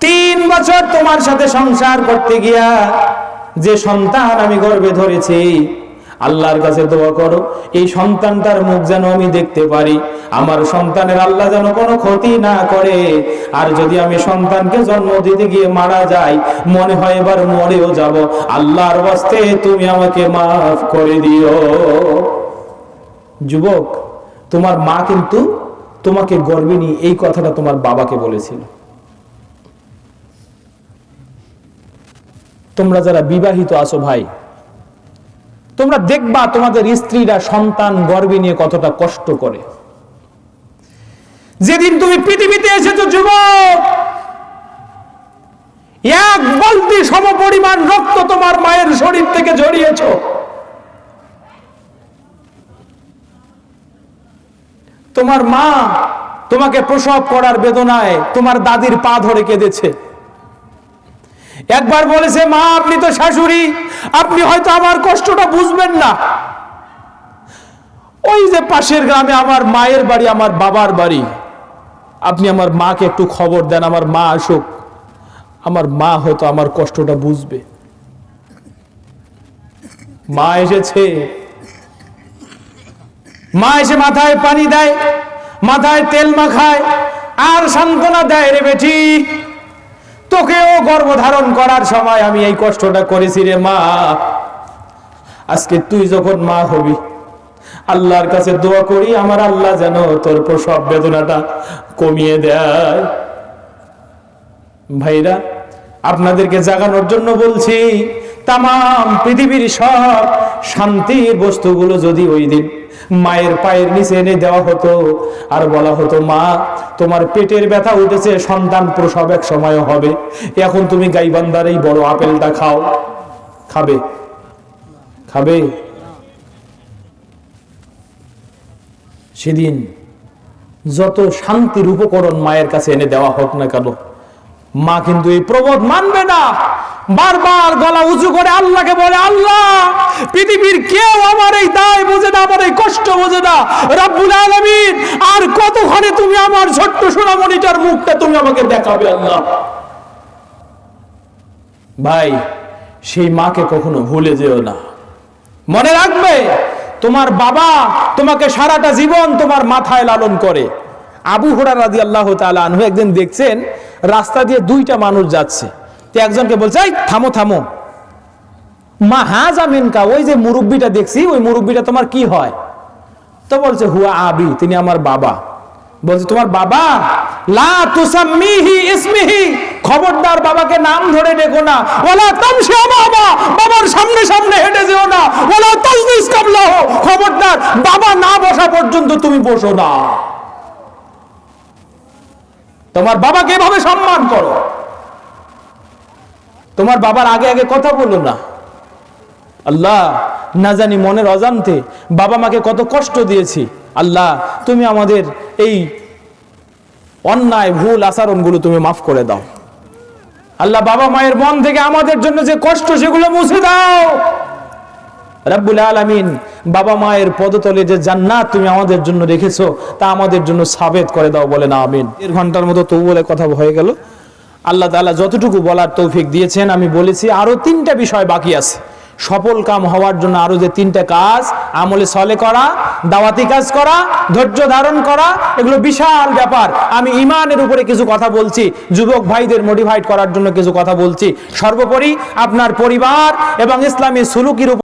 3 বছর তোমার সাথে সংসার করতে গিয়া যে সন্তান আমি গর্ভে ধরেছি, আল্লাহর কাছে দোয়া করো এই সন্তানটার মুখ যেন আমি দেখতে পারি, আমার সন্তানের আল্লাহ যেন কোনো ক্ষতি না করে। আর যদি আমি সন্তানকে জন্ম দিতে গিয়ে মারা যাই, মনে হয় এবার মরেও যাব, আল্লাহর ওয়াস্তে তুমি আমাকে মাফ করে দিও। যুবক, তোমার মা কিন্তু তোমাকে গর্ভে নিয়ে এই কথাটা তোমার বাবাকে বলেছিল। তোমরা যারা বিবাহিত আছো ভাই, তোমরা দেখবা তোমাদের স্ত্রীরা সন্তান গর্ভে নিয়ে কতটা কষ্ট করে। যেদিন তুমি পৃথিবীতে এসেছো যুবক, 1 বালতি সমপরিমাণ রক্ত তোমার মায়ের শরীর থেকে ঝরিয়েছো। তোমার মা তোমাকে প্রসব করার বেদনায় তোমার দাদির পা ধরে কেঁদেছে। একবার বলেছে, মা আপনি তো শাশুড়ি, আপনি হয়তো আমার কষ্টটা বুঝবেন না। ওই যে পাশের গ্রামে আমার মায়ের বাড়ি, আমার বাবার বাড়ি, আপনি আমার মাকে একটু খবর দেন, আমার মা আসুক, আমার মা হয়তো আমার কষ্টটা বুঝবে। মা এসেছে, মা এসে মাথায় পানি দেয়, মাথায় তেল মাখায়, আর সান্ত্বনা দেয়, রে বেটি তোকেও গর্ভধারণ করার সময় আমি এই কষ্টটা করেছি রে মা, আজকে তুই যখন মা হবি, আল্লাহর কাছে দোয়া করি আমার আল্লাহ যেন তোর প্রসব বেদনাটা কমিয়ে দেয়। ভাইরা, আপনাদেরকে জাগানোর জন্য বলছি, তামাম পৃথিবীর সব শান্তির বস্তুগুলো যদি ওই দিন মায়ের পায়ের নিচে এনে দেওয়া হতো, আর বলা হতো, মা তোমার পেটের ব্যথা উঠেছে, সন্তান প্রসব এক সময় হবে, এখন তুমি গাইবান্ধার এই বড় আপেলটা খাও, খাবে? খাবে? সেদিন যত শান্তির উপকরণ মায়ের কাছে এনে দেওয়া হোক না কেন, মা কিন্তু এই প্রবোধ মানবে না। বারবার গলা উঁচু করে আল্লাহকে বলে, আল্লাহ পৃথিবীর কেউ আমার এই দায় বোঝে না, আমার এই কষ্ট বোঝে না, রব্বুল আলামিন আর কতক্ষণে তুমি আমার ছোট্ট সোনামণিটার মুখটা তুমি আমাকে দেখাবে আল্লাহ। ভাই, সেই মাকে কখনো ভুলে যেও না। মনে রাখবে, তোমার বাবা তোমাকে সারাটা জীবন তোমার মাথায় লালন করে। আবু হুরায়রা রাদিয়াল্লাহু তাআলা আনহু একদিন দেখছেন রাস্তা দিয়ে 2টা মানুষ যাচ্ছে, তো একজনকে বলছে, এই থামো থামো, মা হাজা মিনকা, ওই যে মুরব্বিটা দেখছি, ওই মুরব্বিটা তোমার কি হয়? তো বলছে, হুয়া আবি, তিনি আমার বাবা। বলছে, তোমার বাবা? লা তুসাম্মিহি ইসমিহি, খবরদার বাবাকে নাম ধরে ডেকো না। ওয়ালা তামশি বাবা, বাবার সামনে সামনে হেঁটে যেও না। ওয়ালা তাজলিস কাবলাহু, খবরদার বাবা না বসা পর্যন্ত তুমি বসো না। তোমার বাবাকে এভাবে সম্মান করো, তোমার বাবার আগে আগে কথা বলো না। আল্লাহ, না জানি মনের অজান্তে বাবা মাকে কত কষ্ট দিয়েছি, আল্লাহ তুমি আমাদের এই অন্যায় ভুল আচরণগুলো তুমি মাফ করে দাও। আল্লাহ, বাবা মায়ের মন থেকে আমাদের জন্য যে কষ্ট সেগুলো মুছে দাও। রব্বুল আলামিন, বাবা মায়ের পদতলে যে জান্নাত তুমি আমাদের জন্য রেখেছো তা আমাদের জন্য সাবেত করে দাও, বলে না আমিন। 1 ঘন্টার মতো তবু বলে কথা হয়ে গেল। আল্লাহ তাআলা যতটুকু বলার তৌফিক দিয়েছেন, আমি বলেছি আরো 3টা বিষয় বাকি আছে। সফল কাম হওয়ার জন্য আরো যে 3টা কাজ, আমলে সলে করা, দাওয়াতি কাজ করা, ধৈর্য ধারণ করা, এগুলো বিশাল ব্যাপার। আমি ঈমানের উপরে কিছু কথা বলছি, যুবক ভাইদের মোটিভেট করার জন্য কিছু কথা বলছি। সর্বোপরি আপনার পরিবার এবং ইসলামী সুলুকের